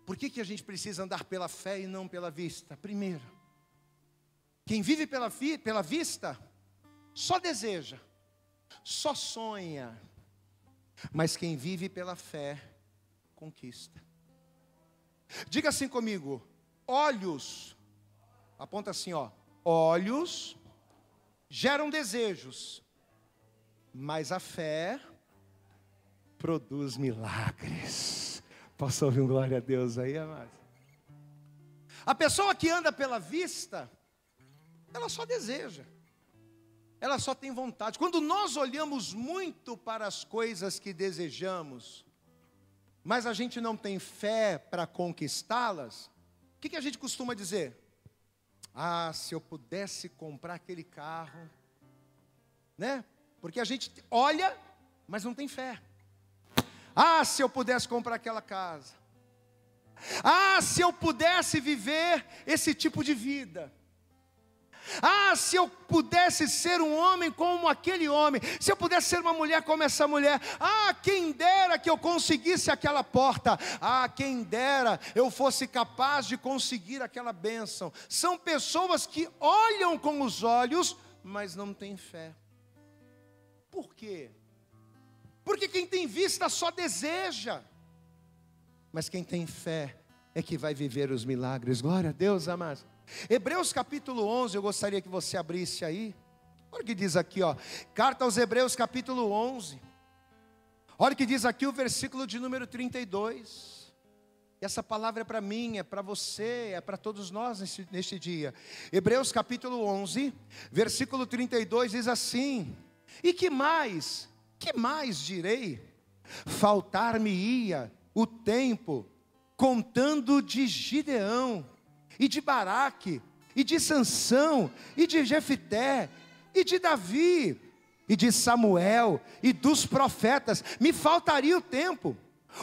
Por que a gente precisa andar pela fé e não pela vista? Primeiro, quem vive pela vista só deseja, só sonha, mas quem vive pela fé conquista. Diga assim comigo: olhos, aponta assim, ó, olhos geram desejos, mas a fé produz milagres. Posso ouvir um glória a Deus aí, amados? A pessoa que anda pela vista, ela só deseja, ela só tem vontade. Quando nós olhamos muito para as coisas que desejamos, mas a gente não tem fé para conquistá-las, o que a gente costuma dizer? Ah, se eu pudesse comprar aquele carro, né? Porque a gente olha, mas não tem fé. Ah, se eu pudesse comprar aquela casa. Ah, se eu pudesse viver esse tipo de vida. Ah, se eu pudesse ser um homem como aquele homem. Se eu pudesse ser uma mulher como essa mulher. Ah, quem dera que eu conseguisse aquela porta. Ah, quem dera eu fosse capaz de conseguir aquela bênção. São pessoas que olham com os olhos, mas não têm fé. Por quê? Porque quem tem vista só deseja. Mas quem tem fé é que vai viver os milagres. Glória a Deus, amados. Hebreus capítulo 11, eu gostaria que você abrisse aí. Olha o que diz aqui, ó. Carta aos Hebreus capítulo 11. Olha o que diz aqui o versículo de número 32. Essa palavra é para mim, é para você, é para todos nós neste dia. Hebreus capítulo 11, versículo 32 diz assim: e que mais direi? Faltar-me-ia o tempo, contando de Gideão, e de Baraque, e de Sansão, e de Jefité, e de Davi, e de Samuel, e dos profetas. Me faltaria o tempo,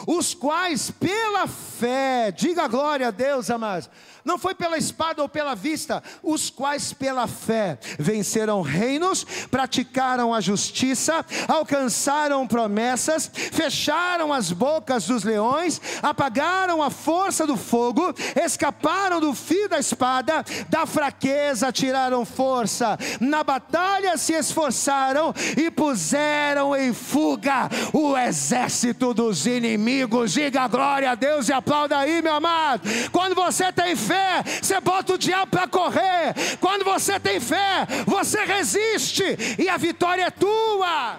os quais pela fé, diga glória a Deus, amados, não foi pela espada ou pela vista, os quais pela fé venceram reinos, praticaram a justiça, alcançaram promessas, fecharam as bocas dos leões, apagaram a força do fogo, escaparam do fio da espada, da fraqueza tiraram força, na batalha se esforçaram e puseram em fuga o exército dos inimigos. Diga glória a Deus e aplauda aí, meu amado. Quando você tem fé, você bota o diabo para correr. Quando você tem fé, você resiste e a vitória é tua.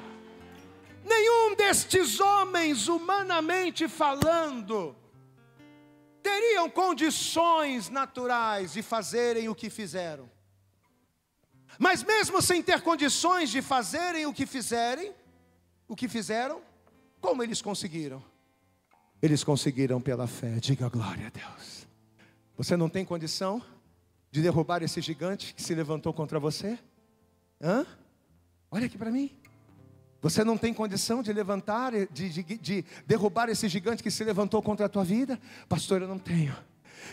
Nenhum destes homens, humanamente falando, teriam condições naturais de fazerem o que fizeram. Mas mesmo sem ter condições de fazerem o que fizeram, como eles conseguiram? Eles conseguiram pela fé. Diga glória a Deus. Você não tem condição de derrubar esse gigante que se levantou contra você? Olha aqui para mim. Você não tem condição de levantar, de derrubar esse gigante que se levantou contra a tua vida? Pastor, eu não tenho.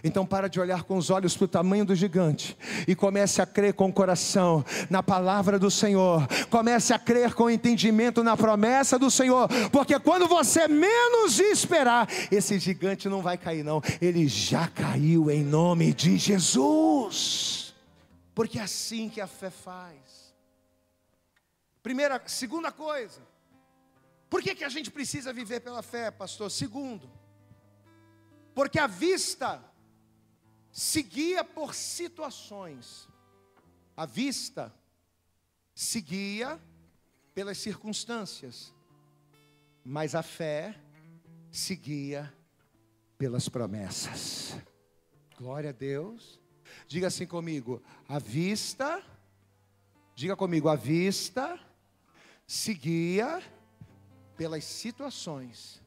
Então para de olhar com os olhos para o tamanho do gigante e comece a crer com o coração na palavra do Senhor. Comece a crer com entendimento na promessa do Senhor, porque quando você menos esperar, esse gigante não vai cair não, ele já caiu em nome de Jesus. Porque é assim que a fé faz. Segunda coisa, por que a gente precisa viver pela fé, pastor? Segundo, porque a vista se guia por situações. A vista se guia pelas circunstâncias, mas a fé se guia pelas promessas. Glória a Deus. Diga assim comigo: a vista, diga comigo, a vista se guia pelas situações,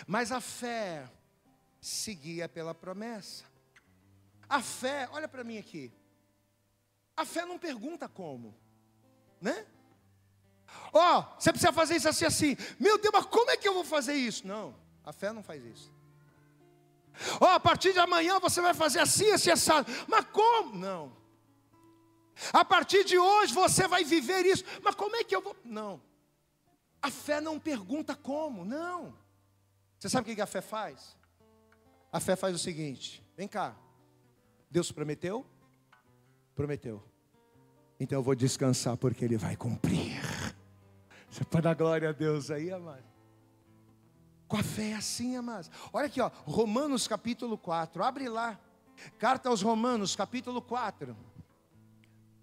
mas a fé se guia pela promessa. A fé, olha para mim aqui, a fé não pergunta como, né? Você precisa fazer isso assim, assim. Meu Deus, mas como é que eu vou fazer isso? Não, a fé não faz isso. A partir de amanhã você vai fazer assim, assim, assado. Mas como? Não. A partir de hoje você vai viver isso. Mas como é que eu vou? Não. A fé não pergunta como, não. Você sabe o que a fé faz? A fé faz o seguinte, vem cá. Deus prometeu? Prometeu. Então eu vou descansar porque Ele vai cumprir. Você pode dar glória a Deus aí, amado? Com a fé é assim, amados. Olha aqui, Romanos capítulo 4. Abre lá. Carta aos Romanos capítulo 4.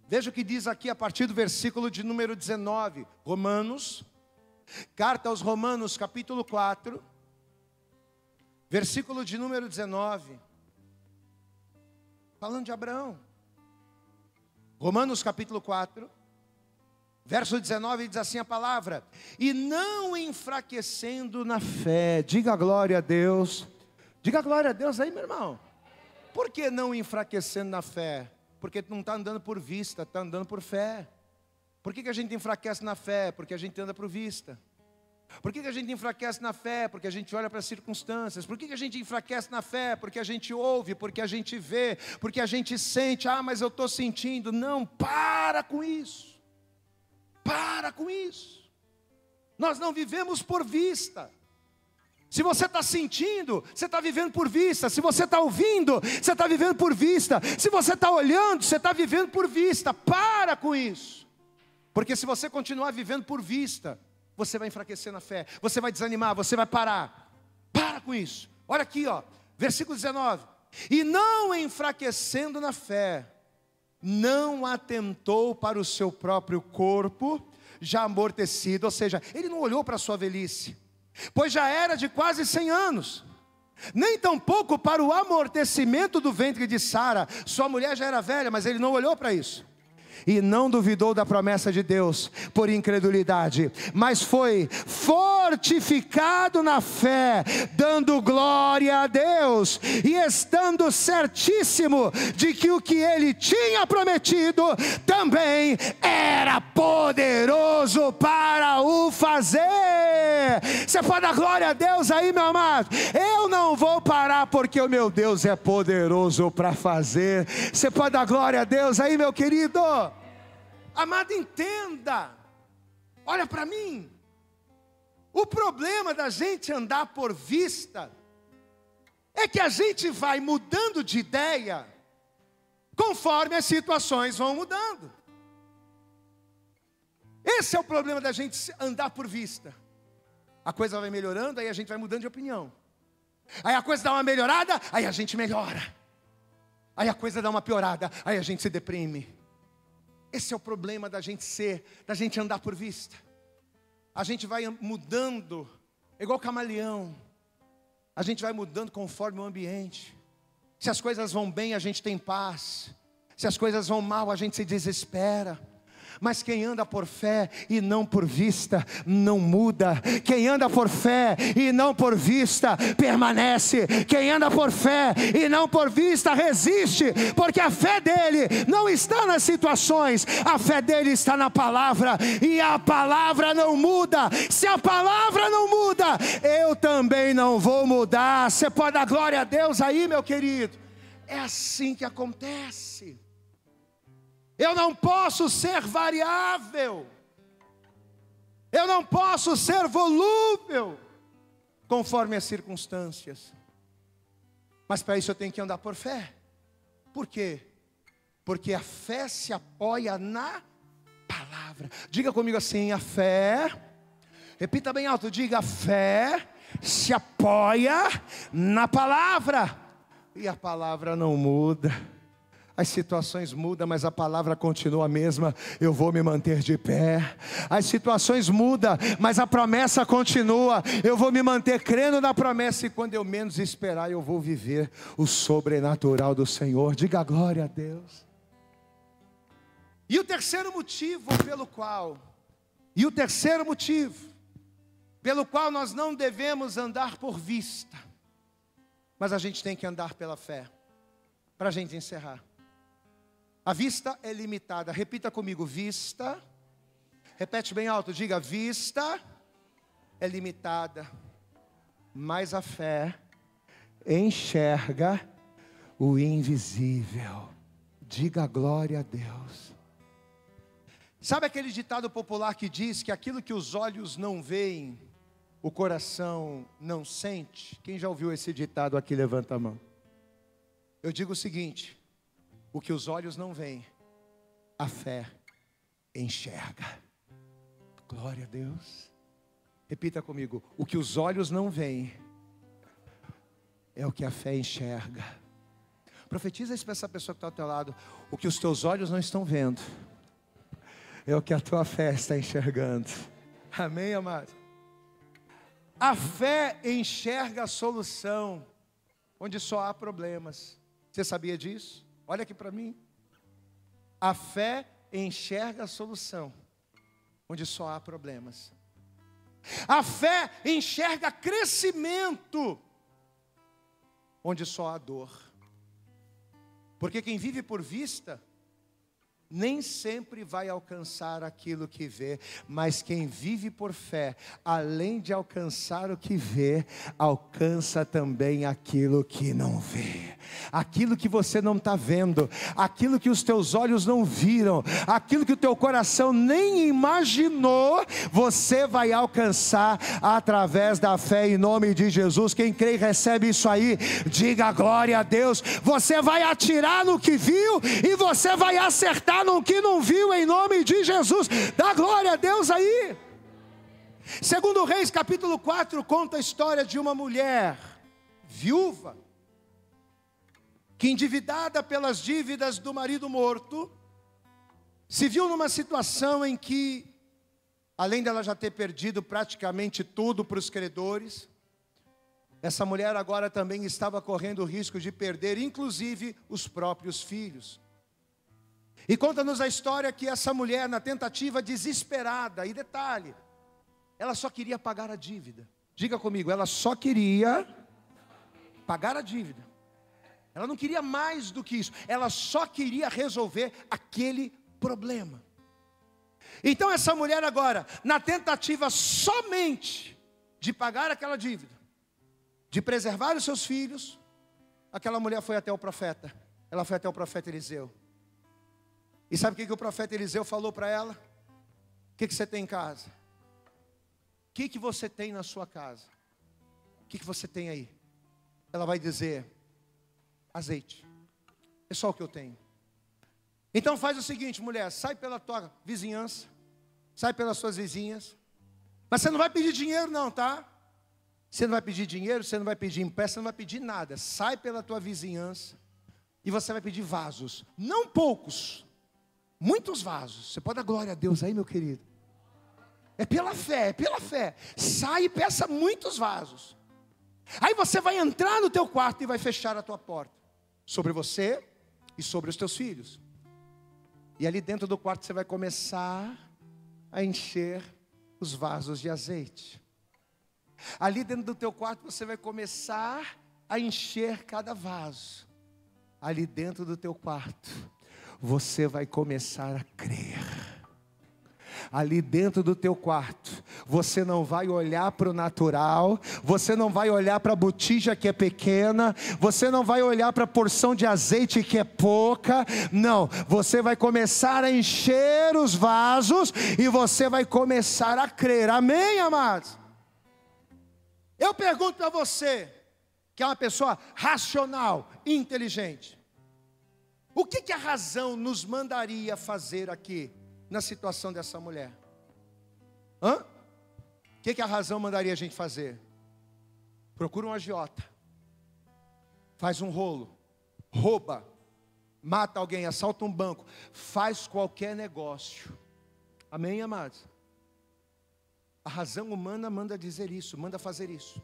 Veja o que diz aqui a partir do versículo de número 19. Romanos. Carta aos Romanos capítulo 4. Versículo de número 19. Falando de Abraão. Romanos capítulo 4, verso 19, diz assim a palavra: e não enfraquecendo na fé. Diga glória a Deus. Diga glória a Deus aí, meu irmão. Por que não enfraquecendo na fé? Porque não está andando por vista, está andando por fé. Por que a gente enfraquece na fé? Porque a gente anda por vista. Por que a gente enfraquece na fé? Porque a gente olha para as circunstâncias. Por que a gente enfraquece na fé? Porque a gente ouve, porque a gente vê, porque a gente sente. Ah, mas eu estou sentindo. Não, para com isso. Para com isso. Nós não vivemos por vista. Se você está sentindo, você está vivendo por vista. Se você está ouvindo, você está vivendo por vista. Se você está olhando, você está vivendo por vista. Para com isso. Porque se você continuar vivendo por vista, você vai enfraquecer na fé, você vai desanimar, você vai parar. Para com isso. Olha aqui, ó, versículo 19. E não enfraquecendo na fé, não atentou para o seu próprio corpo, já amortecido. Ou seja, ele não olhou para a sua velhice, pois já era de quase 100 anos. Nem tampouco para o amortecimento do ventre de Sara. Sua mulher já era velha, mas ele não olhou para isso. E não duvidou da promessa de Deus por incredulidade, mas foi fortificado na fé, dando glória a Deus, e estando certíssimo de que o que ele tinha prometido também era poderoso para o fazer. Você pode dar glória a Deus aí, meu amado? Eu não vou parar, porque o meu Deus é poderoso para fazer. Você pode dar glória a Deus aí, meu querido? Amado, entenda, olha para mim, o problema da gente andar por vista, é que a gente vai mudando de ideia, conforme as situações vão mudando. Esse é o problema da gente andar por vista. A coisa vai melhorando, aí a gente vai mudando de opinião. Aí a coisa dá uma melhorada, aí a gente melhora. Aí a coisa dá uma piorada, aí a gente se deprime. Esse é o problema da gente andar por vista. A gente vai mudando, igual camaleão. A gente vai mudando conforme o ambiente. Se as coisas vão bem, a gente tem paz. Se as coisas vão mal, a gente se desespera. Mas quem anda por fé e não por vista, não muda. Quem anda por fé e não por vista, permanece. Quem anda por fé e não por vista, resiste. Porque a fé dele não está nas situações, a fé dele está na palavra. E a palavra não muda. Se a palavra não muda, eu também não vou mudar. Você pode dar glória a Deus aí, meu querido? É assim que acontece. Eu não posso ser variável. Eu não posso ser volúvel, conforme as circunstâncias. Mas para isso eu tenho que andar por fé. Por quê? Porque a fé se apoia na palavra. Diga comigo assim, a fé, repita bem alto, diga, a fé se apoia na palavra. E a palavra não muda. As situações mudam, mas a palavra continua a mesma. Eu vou me manter de pé. As situações mudam, mas a promessa continua. Eu vou me manter crendo na promessa. E quando eu menos esperar, eu vou viver o sobrenatural do Senhor. Diga glória a Deus. E o terceiro motivo pelo qual nós não devemos andar por vista, mas a gente tem que andar pela fé. Para a gente encerrar. A vista é limitada. Repita comigo, vista. Repete bem alto, diga, vista é limitada. Mas a fé enxerga o invisível. Diga glória a Deus. Sabe aquele ditado popular que diz que aquilo que os olhos não veem, o coração não sente? Quem já ouviu esse ditado aqui, levanta a mão. Eu digo o seguinte: o que os olhos não veem, a fé enxerga. Glória a Deus. Repita comigo, o que os olhos não veem, é o que a fé enxerga. Profetiza isso para essa pessoa que está ao teu lado. O que os teus olhos não estão vendo, é o que a tua fé está enxergando. Amém, amado? A fé enxerga a solução onde só há problemas. Você sabia disso? Olha aqui para mim. A fé enxerga a solução onde só há problemas. A fé enxerga crescimento onde só há dor. Porque quem vive por vista nem sempre vai alcançar aquilo que vê, mas quem vive por fé, além de alcançar o que vê, alcança também aquilo que não vê. Aquilo que você não está vendo, aquilo que os teus olhos não viram, aquilo que o teu coração nem imaginou, você vai alcançar através da fé em nome de Jesus. Quem crê e recebe isso aí, diga glória a Deus. Você vai atirar no que viu e você vai acertar no que não viu em nome de Jesus. Dá glória a Deus aí. Segundo Reis capítulo 4 conta a história de uma mulher viúva que, endividada pelas dívidas do marido morto, se viu numa situação em que, além dela já ter perdido praticamente tudo para os credores, essa mulher agora também estava correndo o risco de perder, inclusive, os próprios filhos. E conta-nos a história que essa mulher, na tentativa desesperada, e detalhe, ela só queria pagar a dívida. Diga comigo, ela só queria pagar a dívida. Ela não queria mais do que isso, ela só queria resolver aquele problema. Então essa mulher agora, na tentativa somente de pagar aquela dívida, de preservar os seus filhos, aquela mulher foi até o profeta. Ela foi até o profeta Eliseu. E sabe o que o profeta Eliseu falou para ela? O que você tem em casa? O que você tem na sua casa? O que você tem aí? Ela vai dizer: azeite. É só o que eu tenho. Então faz o seguinte, mulher, sai pela tua vizinhança, sai pelas suas vizinhas, mas você não vai pedir dinheiro não, tá? Você não vai pedir dinheiro, você não vai pedir empréstimo, você não vai pedir nada. Sai pela tua vizinhança e você vai pedir vasos, não poucos, muitos vasos. Você pode dar glória a Deus aí, meu querido. É pela fé, é pela fé. Sai e peça muitos vasos. Aí você vai entrar no teu quarto e vai fechar a tua porta sobre você e sobre os teus filhos. E ali dentro do quarto você vai começar a encher os vasos de azeite. Ali dentro do teu quarto você vai começar a encher cada vaso. Ali dentro do teu quarto você vai começar a crer. Ali dentro do teu quarto, você não vai olhar para o natural, você não vai olhar para a botija que é pequena, você não vai olhar para a porção de azeite que é pouca, não, você vai começar a encher os vasos e você vai começar a crer, amém, amados? Eu pergunto para você, que é uma pessoa racional, inteligente, o que a razão nos mandaria fazer aqui? Na situação dessa mulher. O que a razão mandaria a gente fazer? Procura um agiota, faz um rolo, rouba, mata alguém, assalta um banco, faz qualquer negócio. Amém, amados? A razão humana manda dizer isso, manda fazer isso.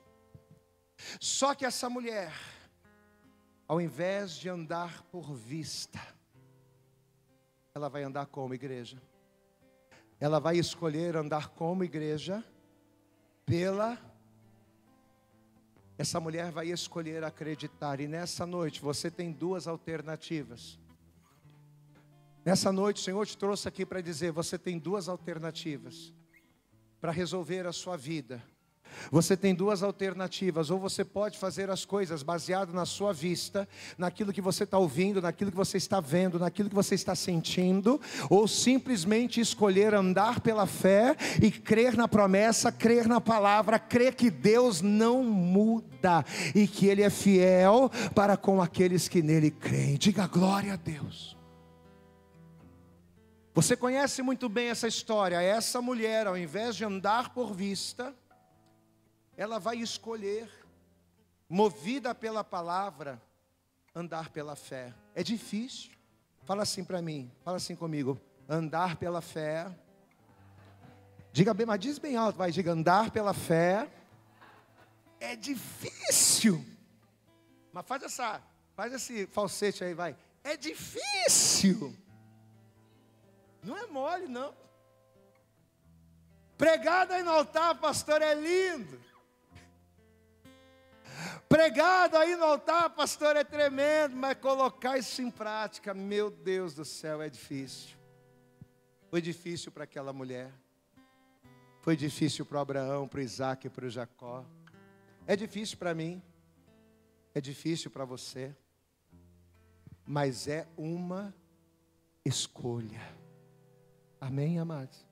Só que essa mulher, ao invés de andar por vista, ela vai andar como igreja? Ela vai escolher andar como igreja essa mulher vai escolher acreditar. E nessa noite você tem duas alternativas. Nessa noite o Senhor te trouxe aqui para dizer, você tem duas alternativas para resolver a sua vida. Você tem duas alternativas, ou você pode fazer as coisas baseado na sua vista, naquilo que você está ouvindo, naquilo que você está vendo, naquilo que você está sentindo, ou simplesmente escolher andar pela fé e crer na promessa, crer na palavra, crer que Deus não muda e que Ele é fiel para com aqueles que nele creem. Diga glória a Deus. Você conhece muito bem essa história. Essa mulher, ao invés de andar por vista, ela vai escolher, movida pela palavra, andar pela fé. É difícil. Fala assim para mim, fala assim comigo. Andar pela fé. Diga bem, mas diz bem alto, vai. Diga, andar pela fé é difícil. Mas faz esse falsete aí, vai. É difícil. Não é mole, não. Pregado aí no altar, pastor, é lindo. Pregado aí no altar, pastor, é tremendo, mas colocar isso em prática, meu Deus do céu, é difícil. Foi difícil para aquela mulher. Foi difícil para o Abraão, para o Isaac e para o Jacó. É difícil para mim. É difícil para você. Mas é uma escolha. Amém, amados?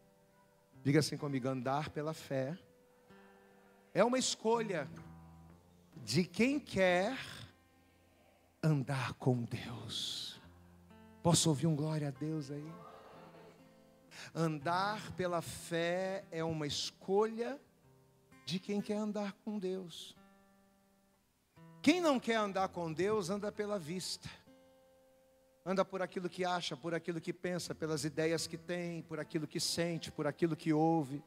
Diga assim comigo: andar pela fé é uma escolha de quem quer andar com Deus. Posso ouvir um glória a Deus aí? Andar pela fé é uma escolha de quem quer andar com Deus. Quem não quer andar com Deus, anda pela vista. Anda por aquilo que acha, por aquilo que pensa, pelas ideias que tem, por aquilo que sente, por aquilo que ouve,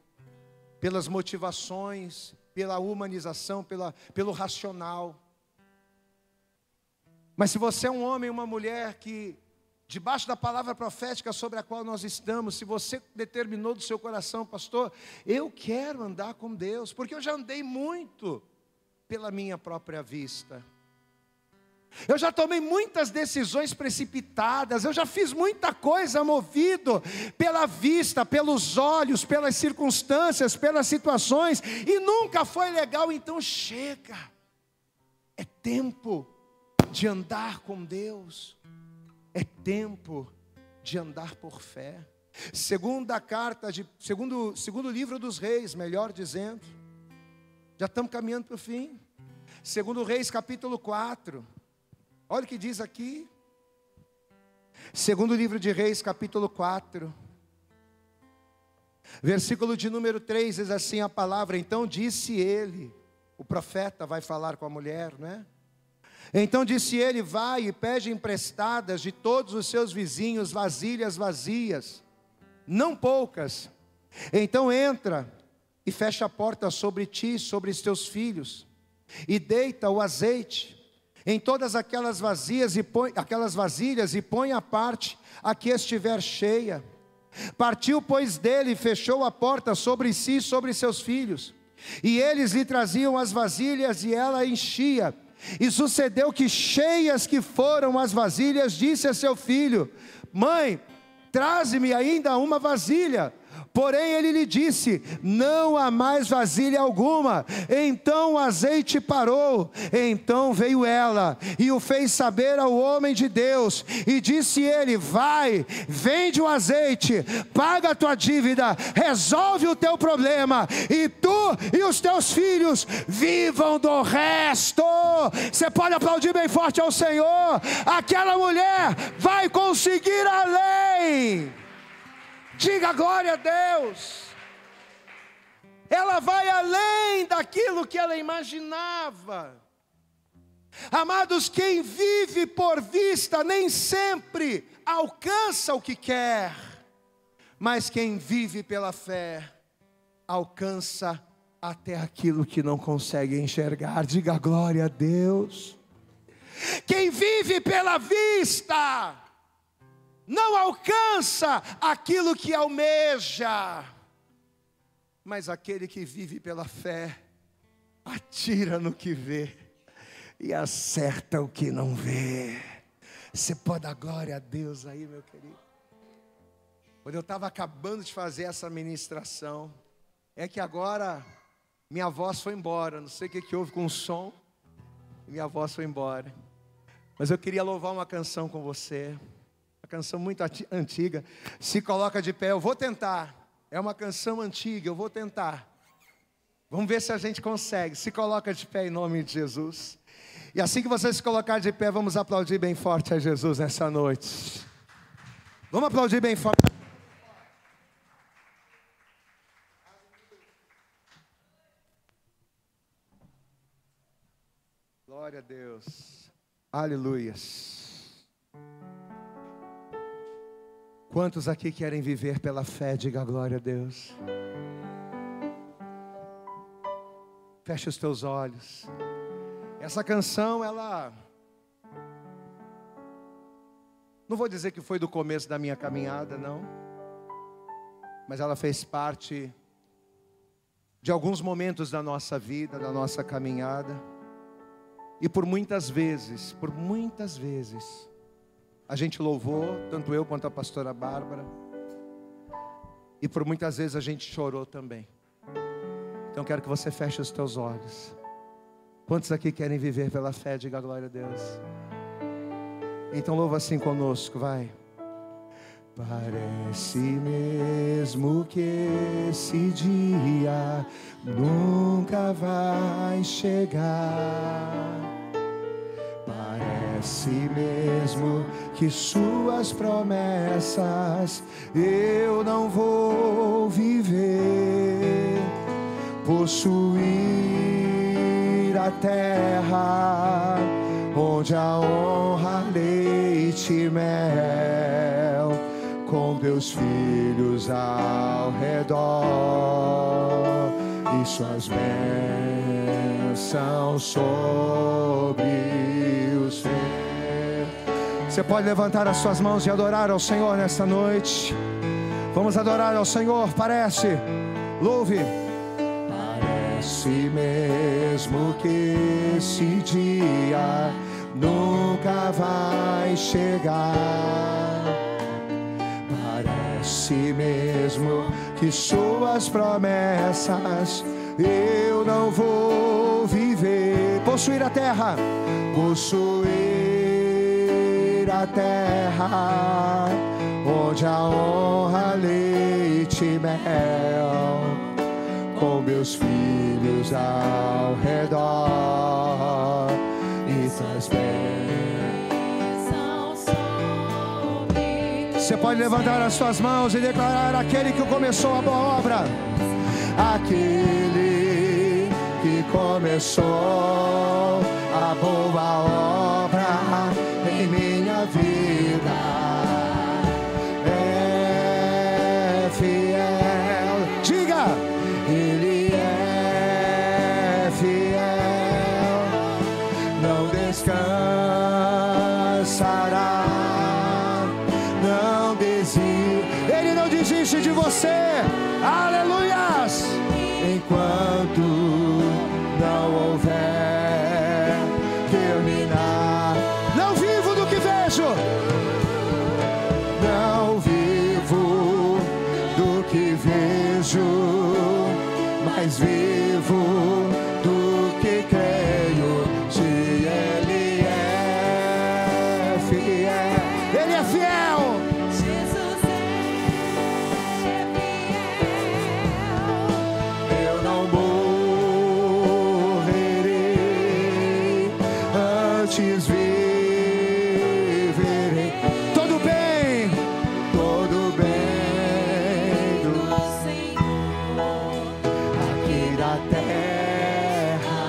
pelas motivações, pela humanização, pelo racional. Mas se você é um homem, uma mulher que, debaixo da palavra profética sobre a qual nós estamos, se você determinou do seu coração: pastor, eu quero andar com Deus, porque eu já andei muito pela minha própria vista. Eu já tomei muitas decisões precipitadas, eu já fiz muita coisa movido pela vista, pelos olhos, pelas circunstâncias, pelas situações, e nunca foi legal. Então chega, é tempo de andar com Deus, é tempo de andar por fé. Segundo livro dos Reis, melhor dizendo, já estamos caminhando para o fim. Segundo Reis, capítulo 4. Olha o que diz aqui. Segundo livro de Reis, capítulo 4. Versículo de número 3, diz assim a palavra: então disse ele, o profeta vai falar com a mulher, né? Então disse ele: vai e pede emprestadas de todos os seus vizinhos vasilhas vazias, não poucas. Então entra e fecha a porta sobre ti e sobre os teus filhos, e deita o azeite em todas aquelas vasilhas e põe à parte a que estiver cheia. Partiu, pois, dele e fechou a porta sobre si e sobre seus filhos. E eles lhe traziam as vasilhas e ela enchia. E sucedeu que, cheias que foram as vasilhas, disse a seu filho: mãe, traze-me ainda uma vasilha. Porém ele lhe disse: não há mais vasilha alguma. Então o azeite parou. Então veio ela e o fez saber ao homem de Deus. E disse ele: vai, vende o azeite, paga a tua dívida, resolve o teu problema, e tu e os teus filhos vivam do resto. Você pode aplaudir bem forte ao Senhor. Aquela mulher vai conseguir além. Diga glória a Deus. Ela vai além daquilo que ela imaginava. Amados, quem vive por vista nem sempre alcança o que quer, mas quem vive pela fé alcança até aquilo que não consegue enxergar. Diga glória a Deus. Quem vive pela vista não alcança aquilo que almeja, mas aquele que vive pela fé atira no que vê e acerta o que não vê. Você pode dar glória a Deus aí, meu querido? Quando eu estava acabando de fazer essa ministração, é que agora minha voz foi embora. Não sei o que houve com o som, minha voz foi embora. Mas eu queria louvar uma canção com você. Canção muito antiga. Se coloca de pé, eu vou tentar. É uma canção antiga, eu vou tentar. Vamos ver se a gente consegue. Se coloca de pé em nome de Jesus. E assim que você se colocar de pé, vamos aplaudir bem forte a Jesus nessa noite. Vamos aplaudir bem forte. Glória a Deus. Aleluias. Quantos aqui querem viver pela fé? Diga glória a Deus. Feche os teus olhos. Essa canção, ela... não vou dizer que foi do começo da minha caminhada, não. Mas ela fez parte de alguns momentos da nossa vida, da nossa caminhada. E por muitas vezes, a gente louvou, tanto eu quanto a pastora Bárbara. E por muitas vezes a gente chorou também. Então quero que você feche os teus olhos. Quantos aqui querem viver pela fé? Diga glória a Deus. Então louva assim conosco, vai. Parece mesmo que esse dia nunca vai chegar. Parece mesmo que suas promessas eu não vou viver. Possuir a terra onde a honra, leite e mel, com teus filhos ao redor, e suas bênçãos sobre os teus. Você pode levantar as suas mãos e adorar ao Senhor nesta noite. Vamos adorar ao Senhor. Parece, louve. Parece mesmo que esse dia nunca vai chegar. Parece mesmo que suas promessas eu não vou viver. Possuir a terra, possuir a terra onde a honra, leite e mel, com meus filhos ao redor, e tuas bênçãos sobre. Você pode levantar as suas mãos e declarar: aquele que começou a boa obra, aquele que começou a boa obra em minha vida é fiel. Diga: Ele é fiel, não descansará, não desiste. Ele não desiste de você. Aleluias! Enquanto não houver terminar, não vivo do que vejo, não vivo do que vejo, mas vivo do que creio. Se Ele é fiel, Ele é fiel. Jesus é fiel. Eu não morrerei, antes viverei. Todo bem do Senhor aqui na terra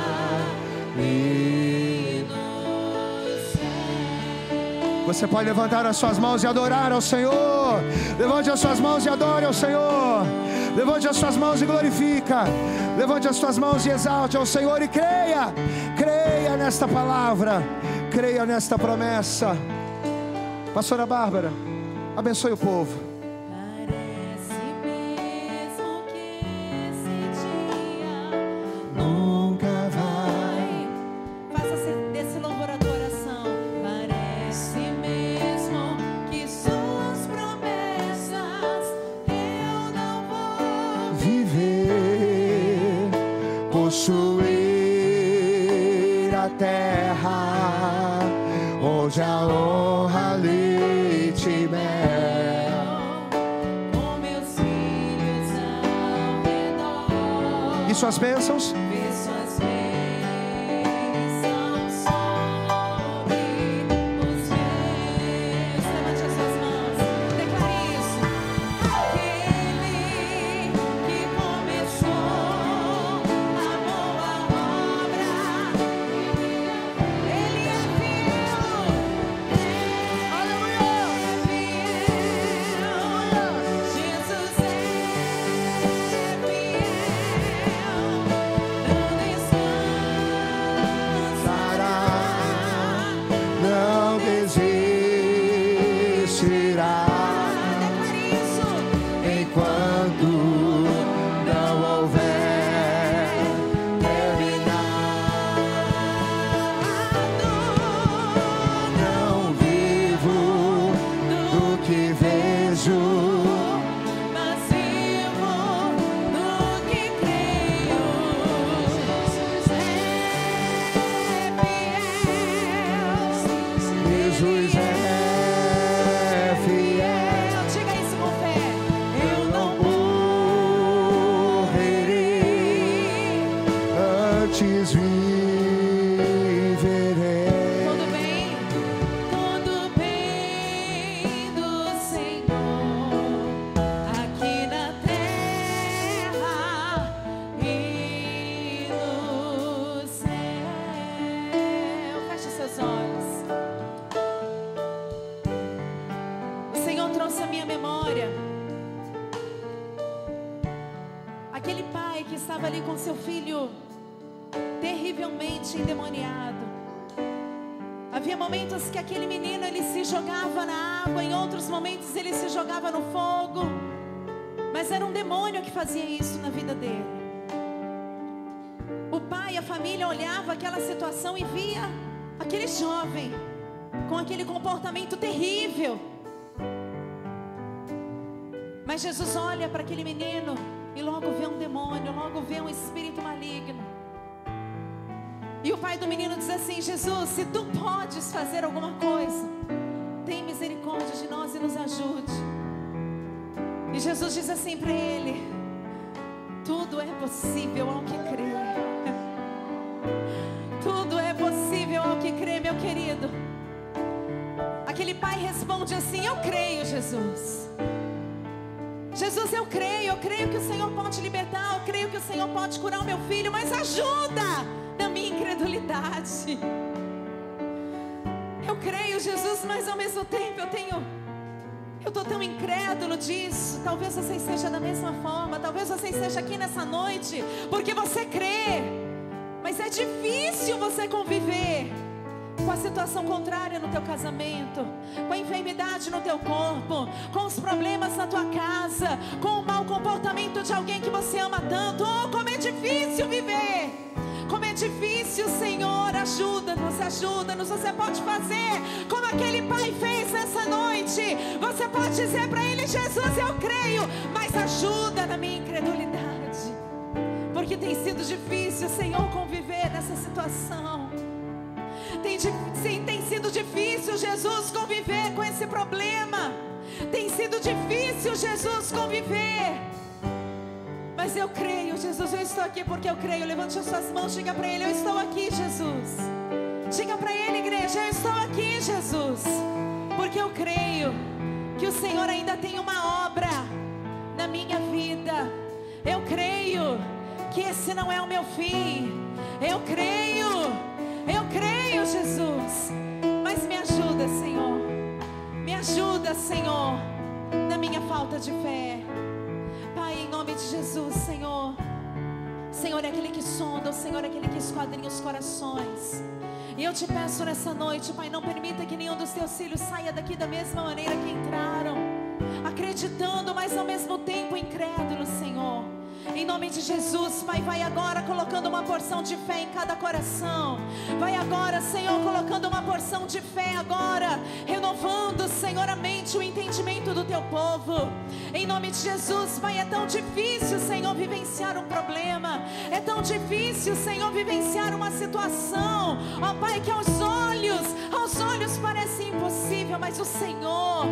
e no céu. Você pode levantar as suas mãos e adorar ao Senhor. Levante as suas mãos e adore ao Senhor. Levante as suas mãos e glorifica. Levante as suas mãos e exalte ao Senhor e creia. Creia nesta palavra. Creia nesta promessa. Pastora Bárbara, abençoe o povo. Parece mesmo que esse dia Nunca vai. faça desse louvor adoração. Parece mesmo que suas promessas eu não vou Viver, possuir a terra onde a honra, leite e mel, com meus filhos ao redor. e suas bênçãos. Ver suas bênçãos sobre os meus. Levante as suas mãos, declare isso. Aquele que começou a boa obra, Ele é fiel. Aleluia! Jesus é fiel. antes viverei. Tudo bem do Senhor aqui na terra e no céu. Feche seus olhos. O Senhor trouxe à minha memória aquele pai que estava ali com seu filho terrivelmente endemoniado. Havia momentos que aquele menino ele se jogava na água, em outros momentos ele se jogava no fogo, mas era um demônio que fazia isso na vida dele. O pai, a família olhava aquela situação e via aquele jovem com aquele comportamento terrível. Mas Jesus olha para aquele menino e logo vê um demônio, logo vê um espírito maligno. E o pai do menino diz assim: Jesus, se tu podes fazer alguma coisa, tem misericórdia de nós e nos ajude. E Jesus diz assim para ele: tudo é possível ao que crê. Tudo é possível ao que crê, meu querido. Aquele pai responde assim: eu creio, Jesus. Jesus, eu creio que o Senhor pode libertar, eu creio que o Senhor pode curar o meu filho, mas ajuda na minha incredulidade. Eu creio, Jesus, mas ao mesmo tempo eu estou tão incrédulo disso. Talvez você esteja da mesma forma, talvez você esteja aqui nessa noite porque você crê, mas é difícil você conviver com a situação contrária no teu casamento, com a enfermidade no teu corpo, com os problemas na tua casa, com o mau comportamento de alguém que você ama tanto. Oh, como é difícil viver! Como é difícil, Senhor, ajuda-nos, você pode fazer como aquele pai fez nessa noite. Você pode dizer para ele: Jesus, eu creio, mas ajuda na minha incredulidade, porque tem sido difícil, Senhor, conviver nessa situação. Tem sido difícil, Jesus, conviver com esse problema. Tem sido difícil, Jesus, conviver. Mas eu creio, Jesus, eu estou aqui porque eu creio. Levante as suas mãos, diga para Ele: eu estou aqui, Jesus. Diga para Ele, igreja: eu estou aqui, Jesus, porque eu creio que o Senhor ainda tem uma obra na minha vida. Eu creio que esse não é o meu fim. Eu creio, Jesus. Mas me ajuda, Senhor. Me ajuda, Senhor, na minha falta de fé. Pai, em nome de Jesus, Senhor. Senhor é aquele que sonda, o Senhor é aquele que esquadrinha os corações. E eu te peço nessa noite, Pai, não permita que nenhum dos teus filhos saia daqui da mesma maneira que entraram, acreditando, mas ao mesmo tempo incrédulo, Senhor. Em nome de Jesus, Pai, vai agora colocando uma porção de fé em cada coração. Vai agora, Senhor, colocando uma porção de fé agora, renovando, Senhor, a mente, o entendimento do teu povo. Em nome de Jesus, Pai, é tão difícil, Senhor, vivenciar um problema. É tão difícil, Senhor, vivenciar uma situação, ó Pai, que aos olhos parece impossível, mas o Senhor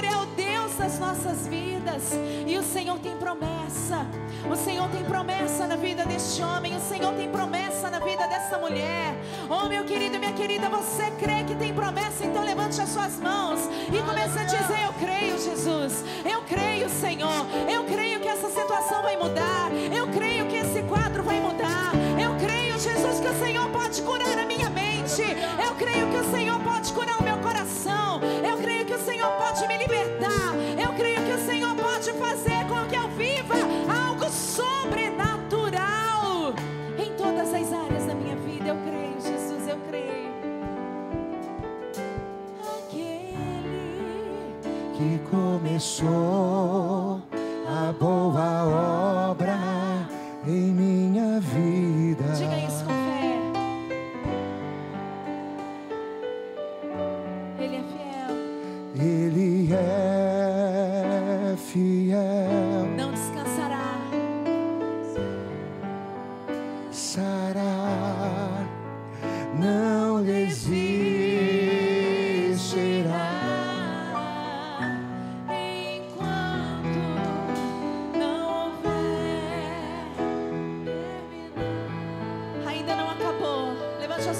é o Deus das nossas vidas. E o Senhor tem promessa. O Senhor tem promessa na vida deste homem. O Senhor tem promessa na vida dessa mulher. Oh, meu querido e minha querida, você crê que tem promessa? Então levante as suas mãos e comece a dizer: eu creio, Jesus. Eu creio, Senhor. Eu creio que essa situação vai mudar. Eu creio que esse quadro vai mudar. Eu creio, Jesus, que o Senhor pode curar a minha mente. Eu creio que o Senhor pode curar o meu coração. Eu creio que o Senhor pode me libertar. Eu creio que o Senhor pode fazer com que eu viva algo sobrenatural em todas as áreas da minha vida. Eu creio, Jesus, eu creio. Aquele que começou a boa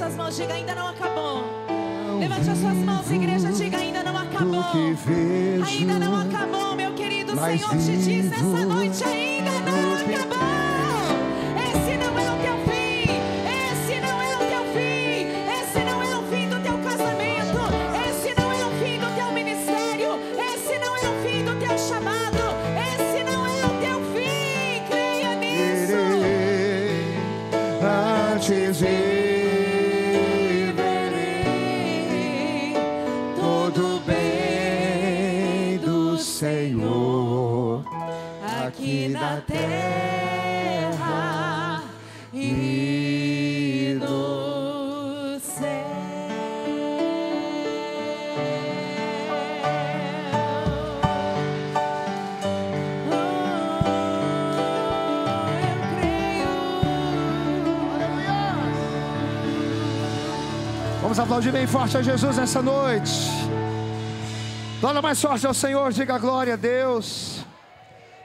suas mãos, diga: ainda não acabou. Levante as suas mãos, igreja, diga: ainda não acabou. Ainda não acabou, meu querido. O Senhor te diz nessa noite: ainda não acabou. Esse não é o teu fim. Esse não é o teu fim. Esse não é o fim do teu casamento. Esse não é o fim do teu ministério. Esse não é o fim do teu chamado. Esse não é o teu fim. Creia nisso. Antes de Senhor, aqui na terra e no céu. Oh, eu creio. Aleluia. Vamos aplaudir bem forte a Jesus nessa noite. Glória mais forte ao Senhor, diga glória a Deus.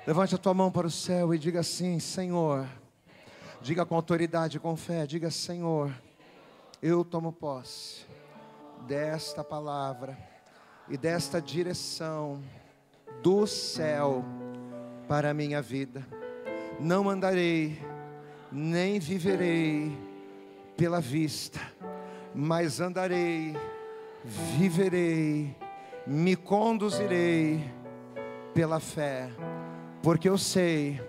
Levante a tua mão para o céu e diga assim: Senhor. Diga com autoridade, com fé, diga: Senhor, eu tomo posse desta palavra e desta direção do céu para a minha vida. Não andarei, nem viverei pela vista, mas andarei, viverei, me conduzirei pela fé, porque eu sei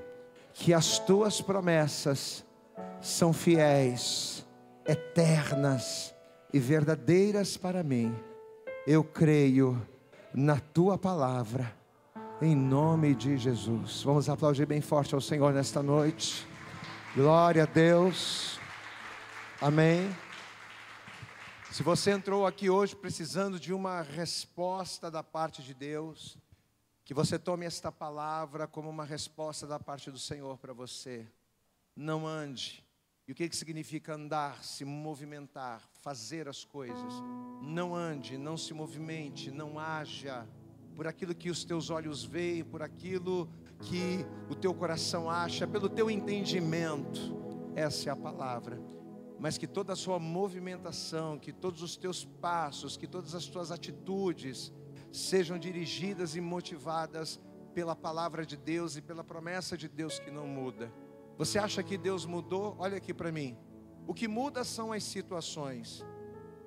que as tuas promessas são fiéis, eternas e verdadeiras para mim. Eu creio na tua palavra, em nome de Jesus. Vamos aplaudir bem forte ao Senhor nesta noite. Glória a Deus. Amém. Se você entrou aqui hoje precisando de uma resposta da parte de Deus, que você tome esta palavra como uma resposta da parte do Senhor para você. Não ande. E o que significa andar? Se movimentar, fazer as coisas. Não ande, não se movimente, não haja por aquilo que os teus olhos veem, por aquilo que o teu coração acha, pelo teu entendimento. Essa é a palavra. Mas que toda a sua movimentação, que todos os teus passos, que todas as tuas atitudes sejam dirigidas e motivadas pela palavra de Deus e pela promessa de Deus que não muda. Você acha que Deus mudou? Olha aqui para mim. O que muda são as situações.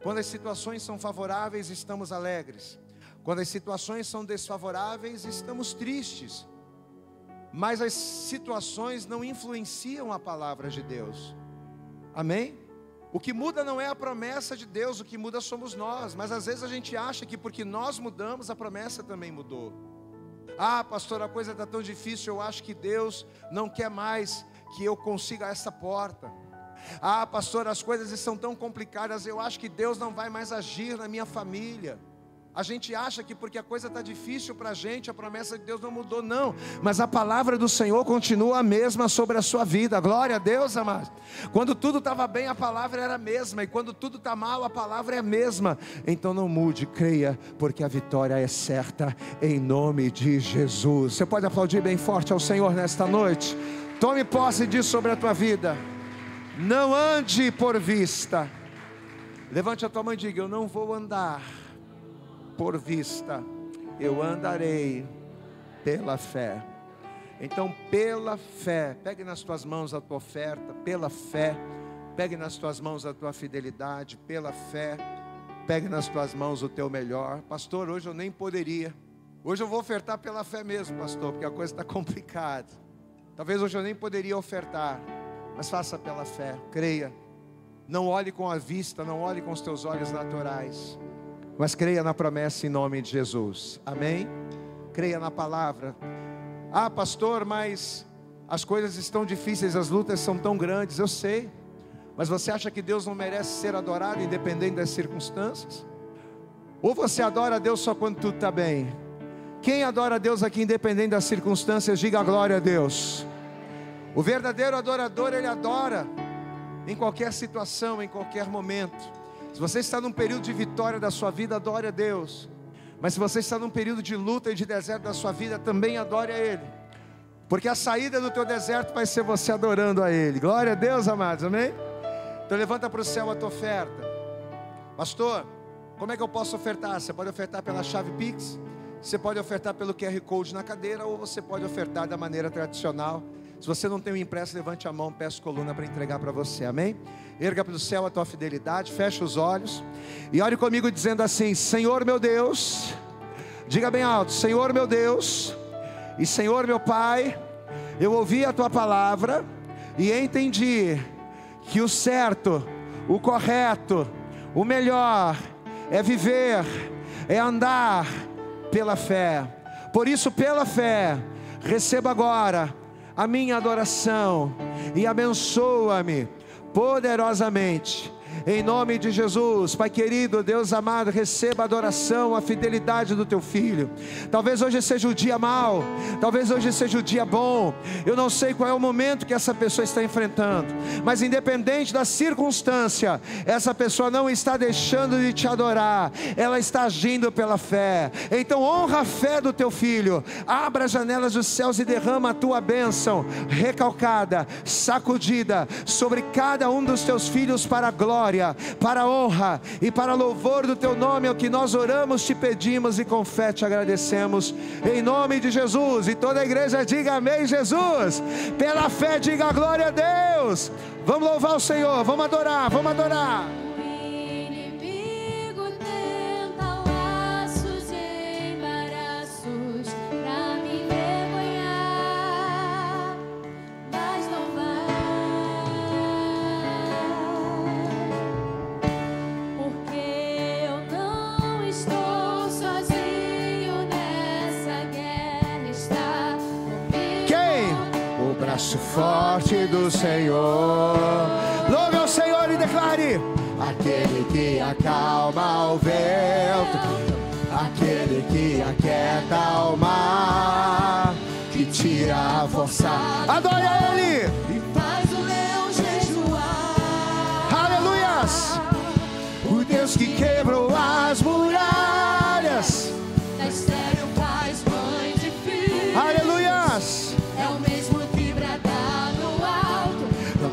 Quando as situações são favoráveis, estamos alegres. Quando as situações são desfavoráveis, estamos tristes. Mas as situações não influenciam a palavra de Deus. Amém? O que muda não é a promessa de Deus, o que muda somos nós. Mas às vezes a gente acha que porque nós mudamos, a promessa também mudou. Ah, pastor, a coisa está tão difícil, eu acho que Deus não quer mais que eu consiga essa porta. Ah, pastor, as coisas estão tão complicadas, eu acho que Deus não vai mais agir na minha família. A gente acha que porque a coisa está difícil para a gente, a promessa de Deus não mudou, não. Mas a palavra do Senhor continua a mesma sobre a sua vida. Glória a Deus, amados. Quando tudo estava bem, a palavra era a mesma. E quando tudo está mal, a palavra é a mesma. Então não mude, creia, porque a vitória é certa, em nome de Jesus. Você pode aplaudir bem forte ao Senhor nesta noite? Tome posse disso sobre a tua vida. Não ande por vista. Levante a tua mão e diga: eu não vou andar por vista, eu andarei pela fé. Então, pela fé, pegue nas tuas mãos a tua oferta, pela fé, pegue nas tuas mãos a tua fidelidade, pela fé, pegue nas tuas mãos o teu melhor. Pastor, hoje eu nem poderia, hoje eu vou ofertar pela fé mesmo, pastor, porque a coisa está complicada. Talvez hoje eu nem poderia ofertar, mas faça pela fé, creia. Não olhe com a vista, não olhe com os teus olhos naturais, mas creia na promessa em nome de Jesus. Amém? Creia na palavra. Ah, pastor, mas as coisas estão difíceis, as lutas são tão grandes. Eu sei. Mas você acha que Deus não merece ser adorado independente das circunstâncias? Ou você adora a Deus só quando tudo está bem? Quem adora a Deus aqui independente das circunstâncias, diga glória a Deus. O verdadeiro adorador, ele adora em qualquer situação, em qualquer momento. Se você está num período de vitória da sua vida, adore a Deus. Mas se você está num período de luta e de deserto da sua vida, também adore a Ele. Porque a saída do teu deserto vai ser você adorando a Ele. Glória a Deus, amados, amém? Então levanta para o céu a tua oferta. Pastor, como é que eu posso ofertar? Você pode ofertar pela chave Pix, você pode ofertar pelo QR Code na cadeira, ou você pode ofertar da maneira tradicional. Se você não tem um impresso, levante a mão, peço coluna para entregar para você, amém? Erga para o céu a tua fidelidade, fecha os olhos e ore comigo dizendo assim: Senhor meu Deus, diga bem alto, Senhor meu Deus e Senhor meu Pai, eu ouvi a tua palavra e entendi que o certo, o correto, o melhor é viver, é andar pela fé. Por isso, pela fé, receba agora a minha adoração e abençoa-me poderosamente, em nome de Jesus. Pai querido, Deus amado, receba a adoração, a fidelidade do teu filho. Talvez hoje seja o dia mau, talvez hoje seja o dia bom. Eu não sei qual é o momento que essa pessoa está enfrentando, mas independente da circunstância, essa pessoa não está deixando de te adorar, ela está agindo pela fé. Então honra a fé do teu filho, abra as janelas dos céus e derrama a tua bênção recalcada, sacudida sobre cada um dos teus filhos, para a glória, para a honra e para louvor do teu nome. É o que nós oramos, te pedimos e com fé te agradecemos, em nome de Jesus. E toda a igreja diga amém, Jesus. Pela fé diga glória a Deus. Vamos louvar o Senhor, vamos adorar, vamos adorar. Forte do Senhor, louve ao Senhor e declare: aquele que acalma o vento, aquele que aquieta o mar, que tira a força, adore a Ele e faz o leão jejuar. Aleluias! O Deus que quebrou as muralhas, da estéril faz mãe de filhos. Aleluias!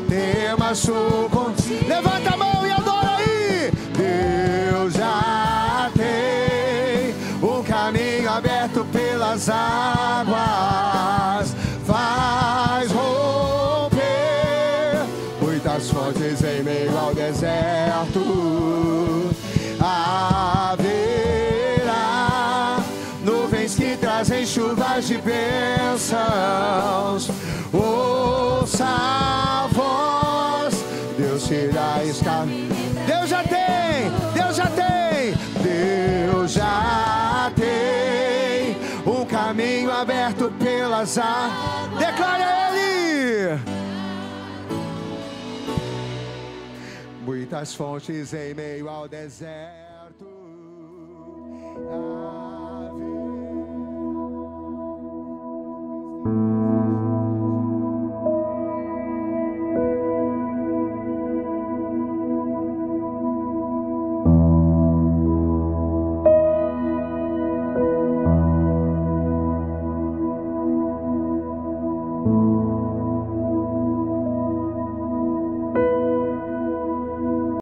Temas o contigo. Levanta a mão e adora aí. Deus já tem um caminho aberto pelas águas, faz romper muitas fontes em meio ao deserto. Haverá nuvens que trazem chuvas de bênçãos. Ouça a voz, Deus irá estar. Deus já tem, Deus já tem, Deus já tem um caminho aberto pelas águas. Declare a Ele. Muitas fontes em meio ao deserto.